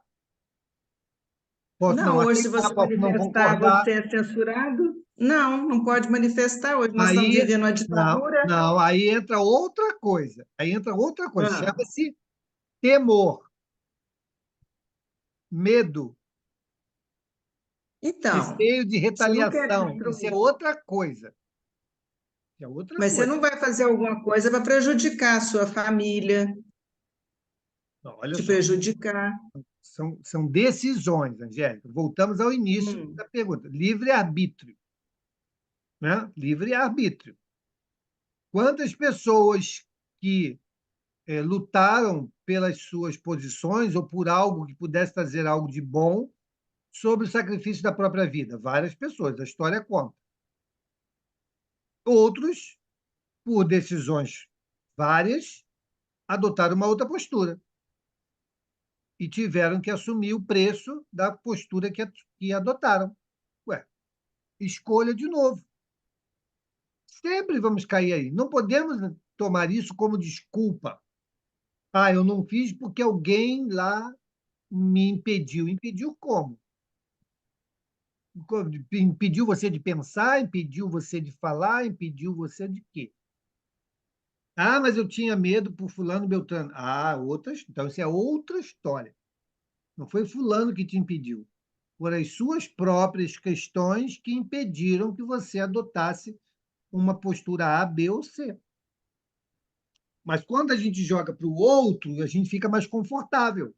Posso não Não, hoje, se aceitar, você posso não manifestar, concordar. você é censurado? Não, não pode manifestar hoje. Nós estamos Aí, vivendo uma não, ditadura. não, aí entra outra coisa. Aí entra outra coisa. Ah, Chama-se temor, medo, então, receio de você não quer retaliação. Isso é destruir. outra coisa. Isso é outra Mas você coisa. não vai fazer alguma coisa para prejudicar a sua família, Não, olha te só. prejudicar. São decisões, Angélica. Voltamos ao início Hum. da pergunta. Livre-arbítrio. Né? Livre-arbítrio. Quantas pessoas que lutaram pelas suas posições ou por algo que pudesse trazer algo de bom sobre o sacrifício da própria vida? Várias pessoas, a história conta. Outros, por decisões várias, adotaram uma outra postura e tiveram que assumir o preço da postura que adotaram. Ué, escolha de novo. Sempre vamos cair aí. Não podemos tomar isso como desculpa. Ah, eu não fiz porque alguém lá me impediu. Impediu como? Impediu você de pensar, impediu você de falar, impediu você de quê? Ah, mas eu tinha medo por fulano Beltrano. Então isso é outra história. Não foi fulano que te impediu. Foram as suas próprias questões que impediram que você adotasse uma postura A, B ou C. Mas quando a gente joga para o outro, a gente fica mais confortável.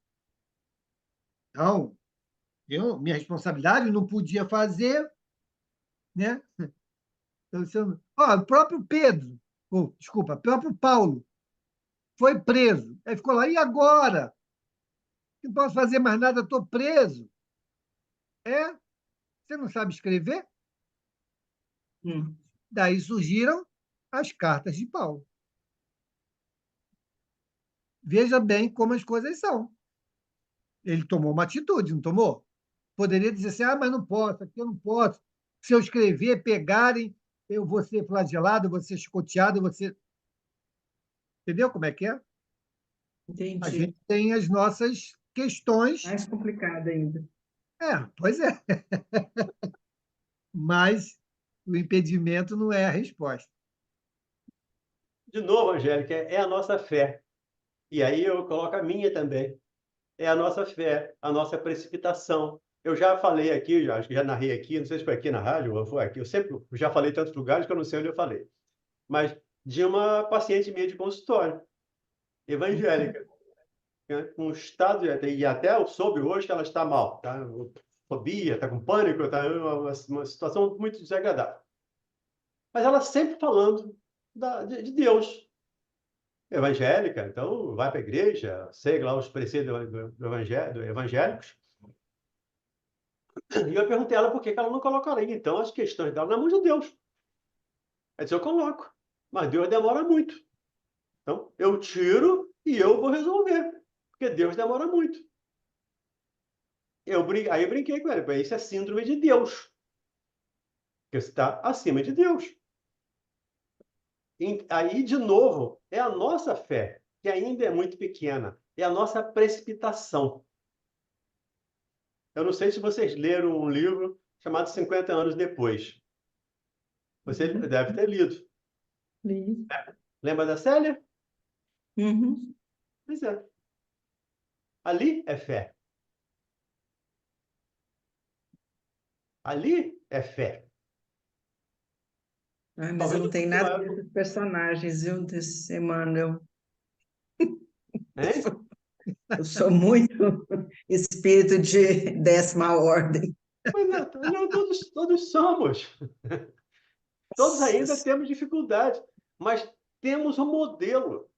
Então, minha responsabilidade não podia fazer, né? Então, o próprio Pedro, desculpa, o próprio Paulo foi preso. Aí ficou lá, e agora? Não posso fazer mais nada, estou preso. É? Você não sabe escrever? Hum. Daí surgiram as cartas de Paulo. Veja bem como as coisas são. Ele tomou uma atitude, não tomou? Poderia dizer assim, mas não posso, aqui eu não posso. Se eu escrever, pegarem, eu vou ser flagelado, eu vou ser chicoteado, eu vou ser... Entendeu como é que é? A Entendi. gente tem as nossas questões. Mais complicado ainda. Pois é. Mas o impedimento não é a resposta. De novo, Angélica, é a nossa fé. E aí eu coloco a minha também. É a nossa fé, a nossa precipitação. Eu já falei aqui, acho que já narrei aqui, não sei se foi aqui na rádio ou foi aqui, eu sempre já falei em tantos lugares que eu não sei onde eu falei. Mas de uma paciente minha de consultório, evangélica, né, com um estado, e até eu soube hoje que ela está mal, tá? Fobia, está com pânico, está uma situação muito desagradável. Mas ela sempre falando de Deus. Evangélica, então vai para a igreja, segue lá os preceitos evangélicos. E eu perguntei a ela por que ela não colocaria, então, as questões dela na mão de Deus. Ela disse, eu coloco, mas Deus demora muito. Então, eu tiro e eu vou resolver, porque Deus demora muito. Aí eu brinquei com ela, isso é síndrome de Deus, porque você está acima de Deus. Aí, de novo, é a nossa fé, que ainda é muito pequena, é a nossa precipitação. Eu não sei se vocês leram um livro chamado 50 Anos Depois. Você deve ter lido. Li. Lembra da Célia? Uhum. Pois é. Ali é fé. Ali é fé. Ah, mas eu Talvez não um tenho pouquinho nada maior. desses personagens, viu, desse Emmanuel. Hein? Eu sou muito espírito de 10ª ordem. Pois é, não, todos somos. Todos ainda temos dificuldade, mas temos um modelo.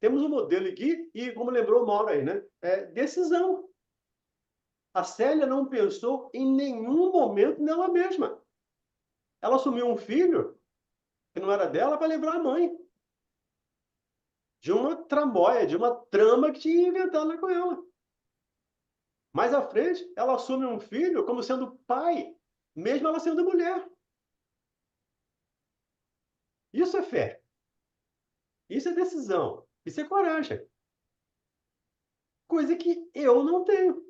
Temos um modelo aqui, e como lembrou o Mauro aí, né? É decisão. A Célia não pensou em nenhum momento nela mesma. Ela assumiu um filho que não era dela para lembrar a mãe. De uma tramóia, de uma trama que tinha inventado com ela. Mais à frente, ela assume um filho como sendo pai, mesmo ela sendo mulher. Isso é fé. Isso é decisão. Isso é coragem. Coisa que eu não tenho.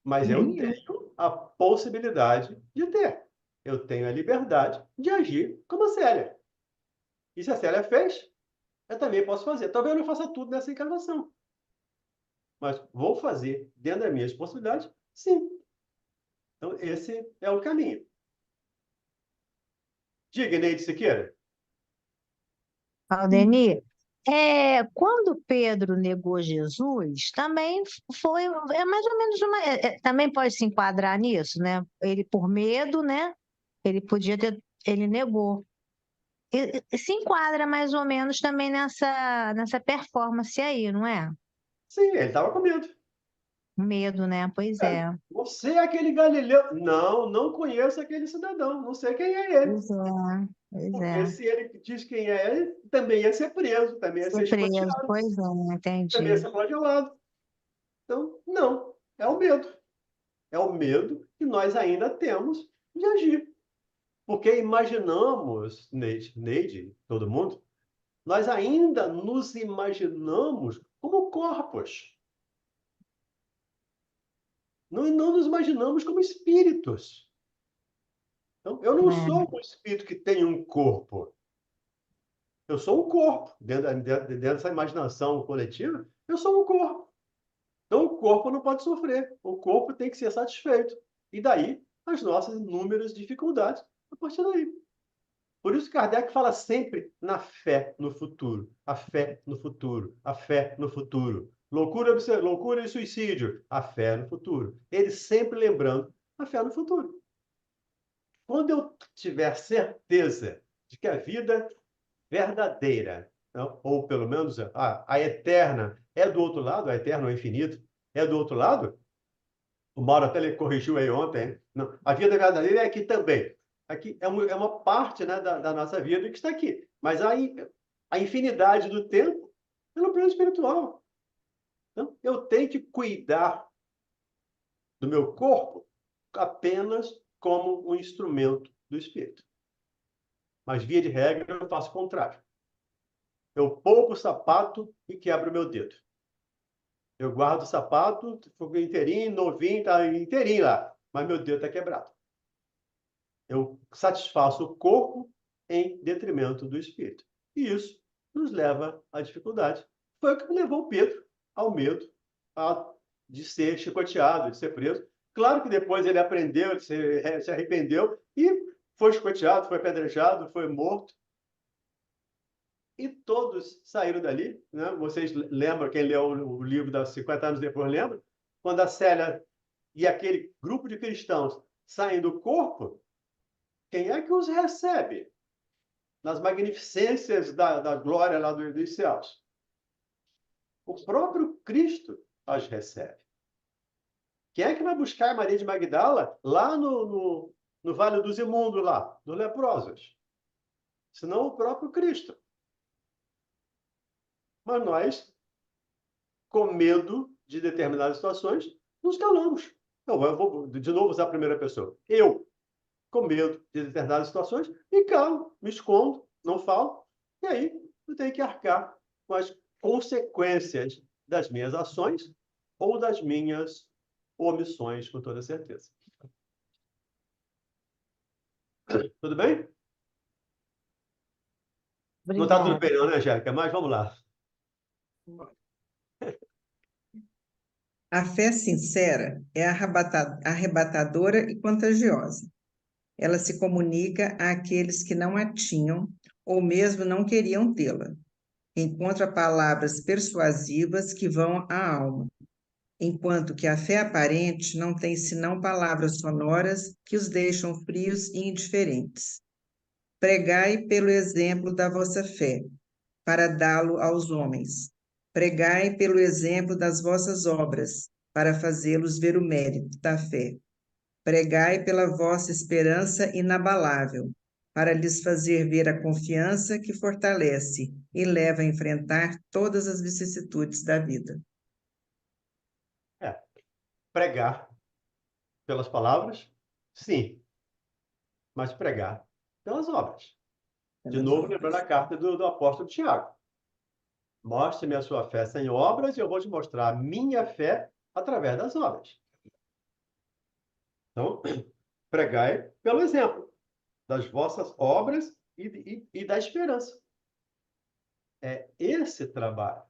Mas eu Nem eu. tenho a possibilidade de ter. Eu tenho a liberdade de agir como a Célia. E se a Célia fez, eu também posso fazer. Talvez eu não faça tudo nessa encarnação. Mas vou fazer, dentro das minhas possibilidades, sim. Então, esse é o caminho. Diga, Neide Siqueira. Aldenir, quando Pedro negou Jesus, também foi, mais ou menos também pode se enquadrar nisso, né? Ele por medo, né? Ele podia ter, ele negou. E se enquadra mais ou menos também nessa performance aí, não é? Sim, ele estava com medo. Medo, né? Pois É, é. você é aquele Galileu. Não, não conheço aquele cidadão. Não sei quem é ele. Pois é, pois Porque é. se ele diz quem é ele, também ia ser preso, também ia ser Ser preso, esfaqueado, pois é, também ia entendi. ser flagelado. Então, não. É o medo. É o medo que nós ainda temos de agir. Porque imaginamos, Neide, todo mundo, nós ainda nos imaginamos como corpos. Não nos imaginamos como espíritos. Então, eu não É, sou um espírito que tem um corpo. Eu sou um corpo. Dentro dessa imaginação coletiva, eu sou um corpo. Então, o corpo não pode sofrer. O corpo tem que ser satisfeito. E daí, as nossas inúmeras dificuldades a partir daí. Por isso, Kardec fala sempre na fé no futuro. A fé no futuro. A fé no futuro. Loucura e suicídio. A fé no futuro. Ele sempre lembrando a fé no futuro. Quando eu tiver certeza de que a vida verdadeira, não? Ou pelo menos a eterna, é do outro lado, a eterna, o infinito, é do outro lado, o Mauro até ele corrigiu aí ontem, não, a vida verdadeira é aqui também. Aqui é uma parte, né, da nossa vida que está aqui. Mas a infinidade do tempo é no plano espiritual. Então, eu tenho que cuidar do meu corpo apenas como um instrumento do espírito. Mas, via de regra, eu faço o contrário. Eu poupo o sapato e quebro o meu dedo. Eu guardo o sapato, fico inteirinho, novinho, está inteirinho lá, mas meu dedo está quebrado. Eu satisfaço o corpo em detrimento do espírito. E isso nos leva à dificuldade. Foi o que levou o Pedro ao medo de ser chicoteado, de ser preso. Claro que depois ele aprendeu, se arrependeu e foi chicoteado, foi apedrejado, foi morto. E todos saíram dali, né? Vocês lembram, quem leu o livro da 50 anos depois lembra? Quando a Célia e aquele grupo de cristãos saem do corpo, quem é que os recebe? Nas magnificências da glória lá dos céus. O próprio Cristo as recebe. Quem é que vai buscar Maria de Magdala lá no Vale dos Imundos, lá, dos leprosos? Senão o próprio Cristo. Mas nós, com medo de determinadas situações, nos calamos. Então, eu vou de novo usar a primeira pessoa. Eu, com medo de determinadas situações, me calo, me escondo, não falo, e aí eu tenho que arcar com as consequências das minhas ações ou das minhas omissões, com toda certeza. Tudo bem? Não está tudo Obrigada. bem, não, né, Angélica? Mas vamos lá. A fé sincera é arrebatadora e contagiosa. Ela se comunica àqueles que não a tinham ou mesmo não queriam tê-la. Encontra palavras persuasivas que vão à alma, enquanto que a fé aparente não tem senão palavras sonoras que os deixam frios e indiferentes. Pregai pelo exemplo da vossa fé, para dá-lo aos homens. Pregai pelo exemplo das vossas obras, para fazê-los ver o mérito da fé. Pregai pela vossa esperança inabalável, para lhes fazer ver a confiança que fortalece e leva a enfrentar todas as vicissitudes da vida. Pregar pelas palavras, sim, mas pregar pelas obras. De novo, lembrando a carta do apóstolo Tiago. Mostre-me a sua fé sem obras e eu vou te mostrar a minha fé através das obras. Então, pregai pelo exemplo das vossas obras e da esperança. É esse trabalho.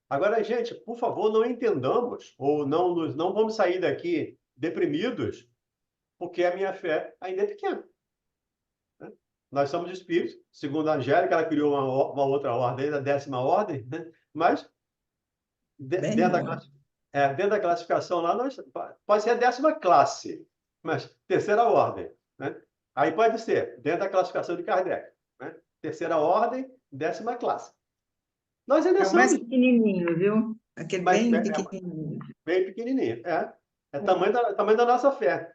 Agora, gente, por favor, não entendamos, ou não vamos sair daqui deprimidos, porque a minha fé ainda é pequena. Né? Nós somos espíritos, segundo a Angélica, ela criou uma outra ordem, a 10ª ordem, né? Mas dentro da classificação lá, pode ser a 10ª classe, mas 3ª ordem. Né? Aí pode ser, dentro da classificação de Kardec, né? 3ª ordem, 10ª classe. Nós ainda É o mais somos... pequenininho, viu? Aquele Mas bem pequenininho. bem pequenininho. É tamanho da nossa fé.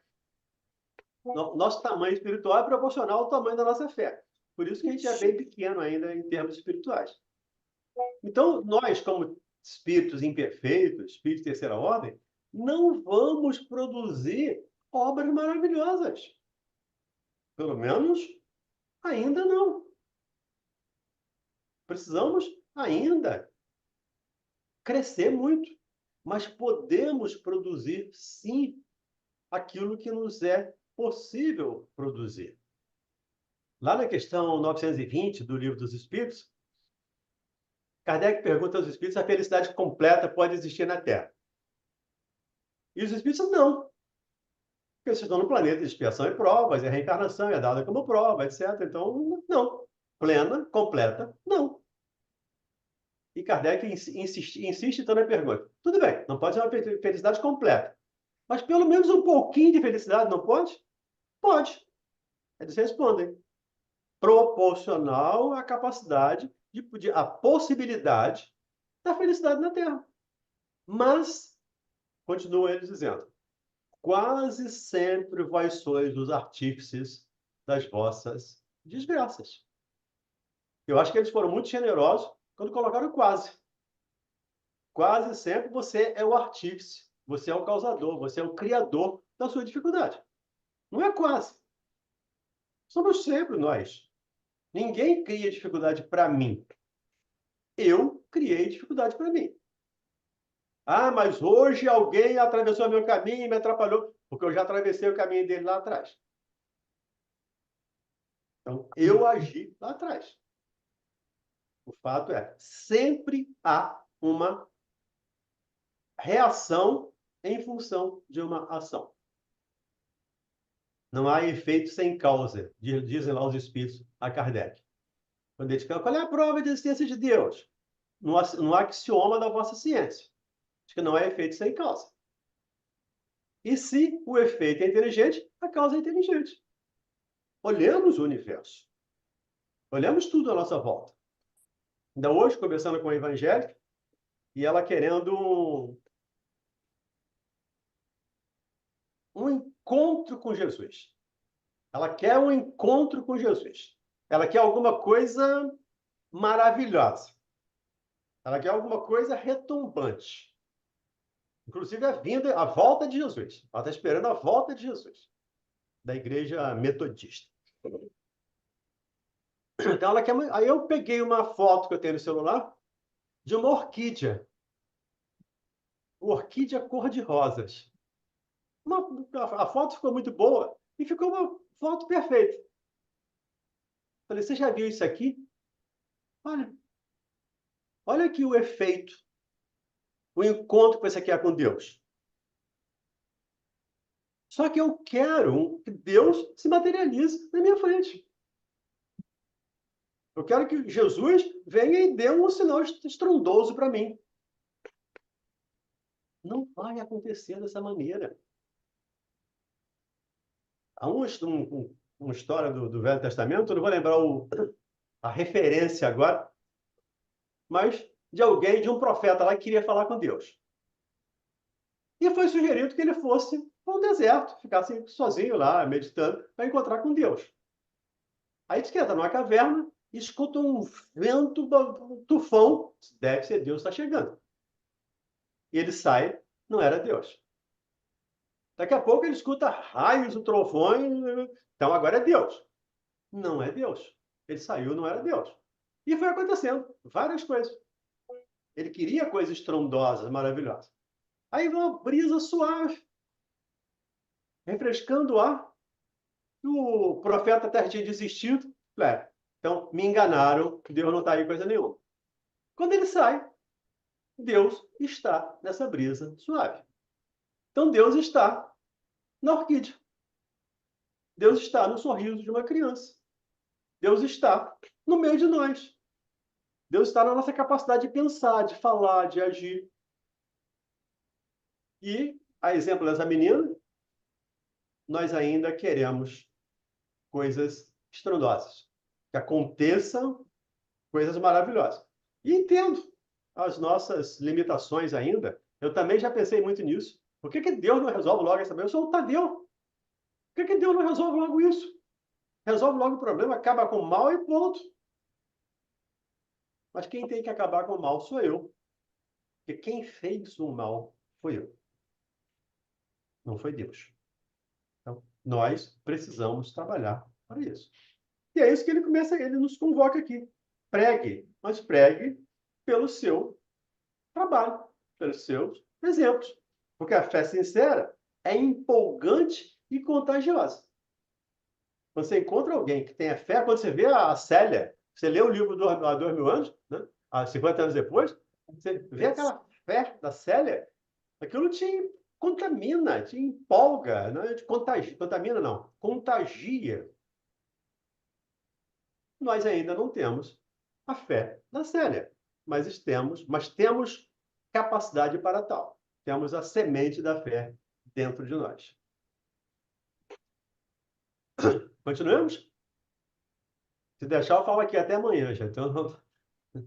Nosso tamanho espiritual é proporcional ao tamanho da nossa fé. Por isso que a gente é bem pequeno ainda em termos espirituais. Então, nós, como espíritos imperfeitos, espíritos de 3ª ordem, não vamos produzir obras maravilhosas. Pelo menos, ainda não. Precisamos ainda crescer muito. Mas podemos produzir, sim, aquilo que nos é possível produzir. Lá na questão 920 do Livro dos Espíritos, Kardec pergunta aos espíritos se a felicidade completa pode existir na Terra. E os espíritos não. Porque vocês estão no planeta de expiação e provas, e a reencarnação é dada como prova, etc. Então, não. Plena, completa, não. E Kardec insiste então na pergunta. Tudo bem, não pode ser uma felicidade completa. Mas pelo menos um pouquinho de felicidade, não pode? Pode. Eles respondem. Proporcional à capacidade, à possibilidade da felicidade na Terra. Mas, continuam eles dizendo, quase sempre vós sois os artífices das vossas desgraças. Eu acho que eles foram muito generosos quando colocaram quase. Quase sempre você é o artífice, você é o causador, você é o criador da sua dificuldade. Não é quase. Somos sempre nós. Ninguém cria dificuldade para mim. Eu criei dificuldade para mim. Ah, mas hoje alguém atravessou meu caminho e me atrapalhou, porque eu já atravessei o caminho dele lá atrás. Então, eu agi lá atrás. O fato é, sempre há uma reação em função de uma ação. Não há efeito sem causa, dizem lá os espíritos a Kardec. Quando eles falam, qual é a prova de existência de Deus? No axioma da vossa ciência. Diz que não há efeito sem causa. E se o efeito é inteligente, a causa é inteligente. Olhamos o universo. Olhamos tudo à nossa volta. Ainda hoje, conversando com a evangélica, e ela querendo um encontro com Jesus. Ela quer um encontro com Jesus. Ela quer alguma coisa maravilhosa. Ela quer alguma coisa retumbante. Inclusive a volta de Jesus. Ela está esperando a volta de Jesus, da igreja metodista. Então ela quer. Aí eu peguei uma foto que eu tenho no celular de uma orquídea. Orquídea cor-de-rosas. A foto ficou muito boa e ficou uma foto perfeita. Falei, você já viu isso aqui? Olha aqui o efeito, o encontro que você quer com Deus. Só que eu quero que Deus se materialize na minha frente. Eu quero que Jesus venha e dê um sinal estrondoso para mim. Não vai acontecer dessa maneira. Há uma história do Velho Testamento, eu não vou lembrar a referência agora, mas de alguém, de um profeta lá que queria falar com Deus. E foi sugerido que ele fosse para um deserto, ficasse sozinho lá, meditando, para encontrar com Deus. Aí diz que entra numa caverna e escuta um vento, um tufão. Deve ser Deus está chegando. E ele sai, não era Deus. Daqui a pouco ele escuta raios, um trovão, então agora é Deus. Não é Deus. Ele saiu, não era Deus. E foi acontecendo várias coisas. Ele queria coisas estrondosas, maravilhosas. Aí vem uma brisa suave, refrescando o ar. O profeta até tinha desistido. Então, me enganaram, Deus não está aí coisa nenhuma. Quando ele sai, Deus está nessa brisa suave. Então, Deus está na orquídea. Deus está no sorriso de uma criança. Deus está no meio de nós. Deus está na nossa capacidade de pensar, de falar, de agir. E, a exemplo dessa menina, nós ainda queremos coisas estrondosas. Que aconteçam coisas maravilhosas. E entendo as nossas limitações ainda. Eu também já pensei muito nisso. Por que Deus não resolve logo essa coisa? Eu sou o Tadeu. Por que Deus não resolve logo isso? Resolve logo o problema, acaba com o mal e ponto. Mas quem tem que acabar com o mal sou eu. Porque quem fez o mal foi eu. Não foi Deus. Então, nós precisamos trabalhar para isso. E é isso que ele nos convoca aqui. Pregue, mas pregue pelo seu trabalho, pelos seus exemplos. Porque a fé sincera é empolgante e contagiosa. Quando você encontra alguém que tenha fé, quando você vê a Célia, você lê o livro há 2000 anos, né? Há 50 anos depois, você vê aquela fé da Célia, aquilo te contamina, te empolga, né? Te contagia, contamina não, contagia. Nós ainda não temos a fé da Célia, mas temos capacidade para tal. Temos a semente da fé dentro de nós. Continuamos? Se deixar, eu falo aqui até amanhã, já. Então,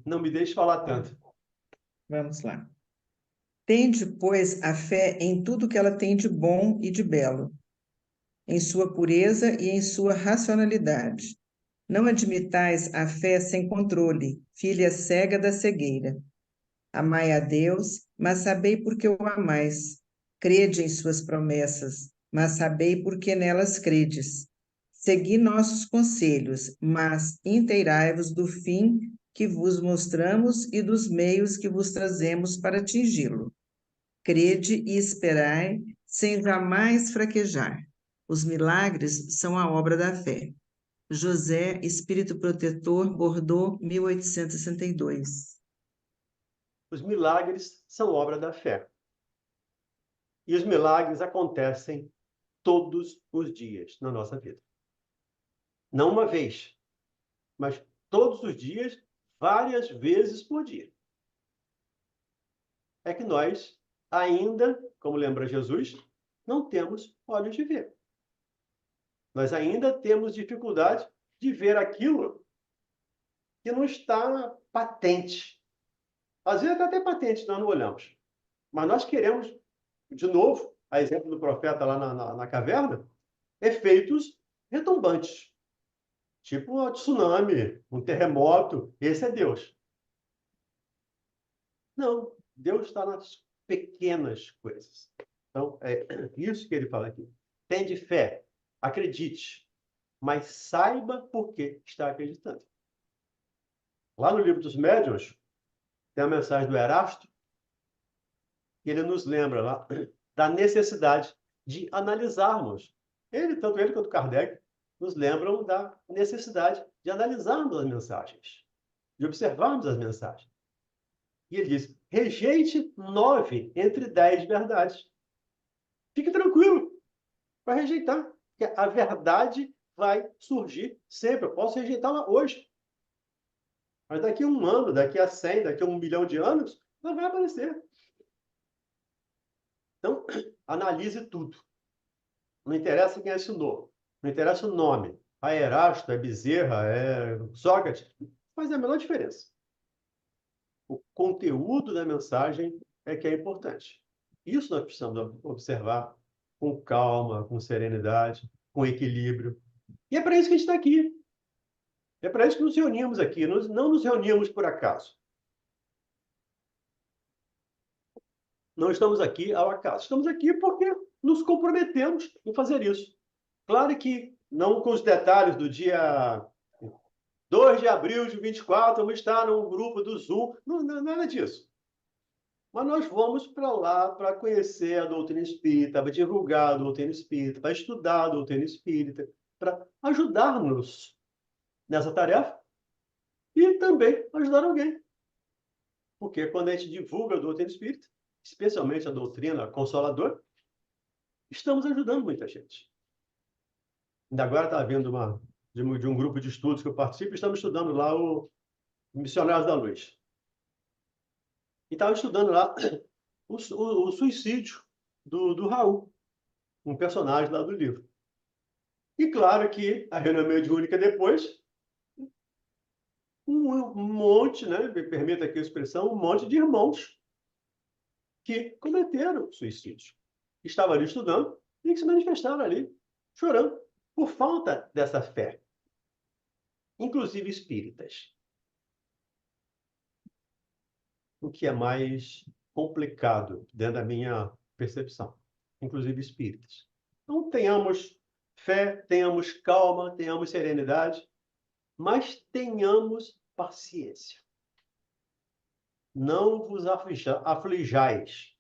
não me deixe falar tanto. Vamos lá. Tende, pois, a fé em tudo que ela tem de bom e de belo, em sua pureza e em sua racionalidade. Não admitais a fé sem controle, filha cega da cegueira. Amai a Deus, mas sabei por que o amais. Crede em suas promessas, mas sabei por que nelas credes. Segui nossos conselhos, mas inteirai-vos do fim que vos mostramos e dos meios que vos trazemos para atingi-lo. Crede e esperai, sem jamais fraquejar. Os milagres são a obra da fé. José, Espírito Protetor, Bordeaux, 1862. Os milagres são obra da fé. E os milagres acontecem todos os dias na nossa vida. Não uma vez, mas todos os dias, várias vezes por dia. É que nós ainda, como lembra Jesus, não temos olhos de ver. Nós ainda temos dificuldade de ver aquilo que não está patente. Às vezes está até patente, nós não olhamos. Mas nós queremos, de novo, a exemplo do profeta lá na caverna, efeitos retumbantes. Tipo um tsunami, um terremoto. Esse é Deus. Não, Deus está nas pequenas coisas. Então, é isso que ele fala aqui. Tende fé, acredite, mas saiba por que está acreditando. Lá no livro dos Médiuns, tem a mensagem do Erasto, que ele nos lembra lá da necessidade de analisarmos. Tanto ele quanto Kardec, nos lembram da necessidade de analisarmos as mensagens, de observarmos as mensagens. E ele diz, rejeite 9 entre 10 verdades. Fique tranquilo, vai rejeitar, porque a verdade vai surgir sempre. Eu posso rejeitá-la hoje. Mas daqui a 1 ano, daqui a 100, daqui a 1 milhão de anos, ela vai aparecer. Então, analise tudo. Não interessa quem assinou, não interessa o nome. É Erasto, é Bezerra, é Sócrates. Faz a menor diferença. O conteúdo da mensagem é que é importante. Isso nós precisamos observar com calma, com serenidade, com equilíbrio. E é para isso que a gente está aqui. É para isso que nos reunimos aqui. Nós não nos reunimos por acaso. Não estamos aqui ao acaso. Estamos aqui porque nos comprometemos em fazer isso. Claro que não com os detalhes do dia 2 de abril de 24, vamos estar num grupo do Zoom. Não, nada disso. Mas nós vamos para lá para conhecer a doutrina espírita, para divulgar a doutrina espírita, para estudar a doutrina espírita, para ajudar-nos nessa tarefa e também ajudar alguém. Porque quando a gente divulga a doutrina espírita, especialmente a doutrina consoladora, estamos ajudando muita gente. Ainda agora está havendo de um grupo de estudos que eu participo, estamos estudando lá o Missionários da Luz. E estava estudando lá o suicídio do Raul, um personagem lá do livro. E claro que a reunião mediúnica depois, um monte, né, me permita aqui a expressão, um monte de irmãos que cometeram suicídio. Estavam ali estudando e que se manifestaram ali, chorando, por falta dessa fé. Inclusive espíritas. O que é mais complicado dentro da minha percepção. Inclusive espíritas. Então, tenhamos fé, tenhamos calma, tenhamos serenidade, mas tenhamos paciência. Não vos aflijais,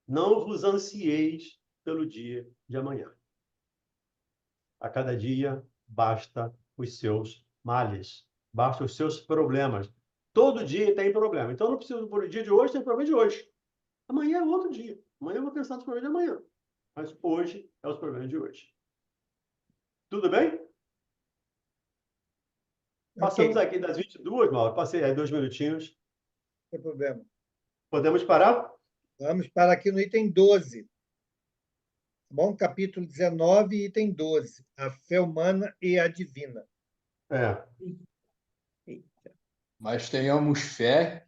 não vos ansieis pelo dia de amanhã. A cada dia basta os seus males, basta os seus problemas. Todo dia tem problema. Então, não preciso, por o dia de hoje, tem problema de hoje. Amanhã é outro dia. Amanhã eu vou pensar nos problemas de amanhã. Mas hoje é os problemas de hoje. Tudo bem? Passamos aqui das 22, Mauro. Passei aí 2 minutinhos. Não tem problema. Podemos parar? Vamos para aqui no item 12. Tá bom? Capítulo 19, item 12. A fé humana e a divina. É. Mas tenhamos fé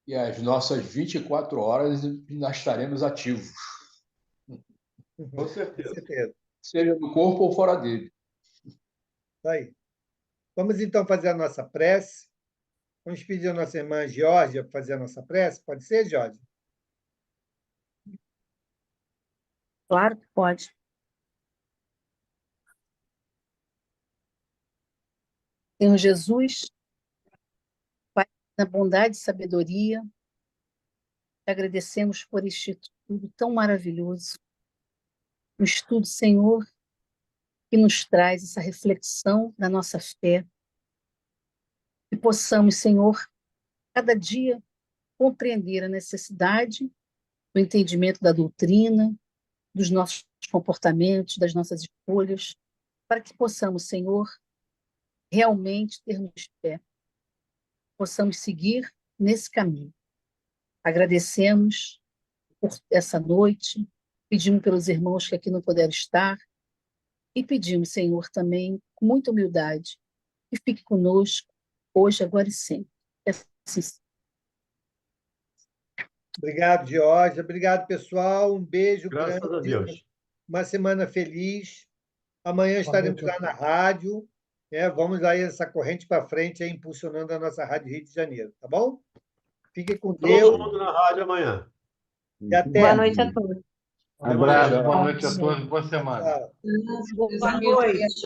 e as nossas 24 horas nós estaremos ativos, Com certeza. Com certeza. seja no corpo ou fora dele. Tá aí. Vamos então fazer a nossa prece. Vamos pedir a nossa irmã Geórgia para fazer a nossa prece. Pode ser, Geórgia? Claro que pode. Senhor Jesus, Pai, na bondade e sabedoria, te agradecemos por este estudo tão maravilhoso. Um estudo, Senhor, que nos traz essa reflexão da nossa fé. Que possamos, Senhor, cada dia compreender a necessidade do entendimento da doutrina, dos nossos comportamentos, das nossas escolhas, para que possamos, Senhor, realmente termos fé, possamos seguir nesse caminho. Agradecemos por essa noite, pedimos pelos irmãos que aqui não puderam estar e pedimos, Senhor, também, com muita humildade, que fique conosco hoje, agora e sempre. Assim seja. Obrigado, Geórgia. Obrigado, pessoal. Um beijo Graças a grande. Deus. Uma semana feliz. Amanhã estaremos lá na rádio. Vamos aí essa corrente para frente, aí, impulsionando a nossa Rádio Rio de Janeiro, tá bom? Fiquem com Deus Todo mundo na rádio amanhã. e até. Boa noite a todos. Abraço, Tchau. boa noite a todos, boa semana. Tchau. Boa noite.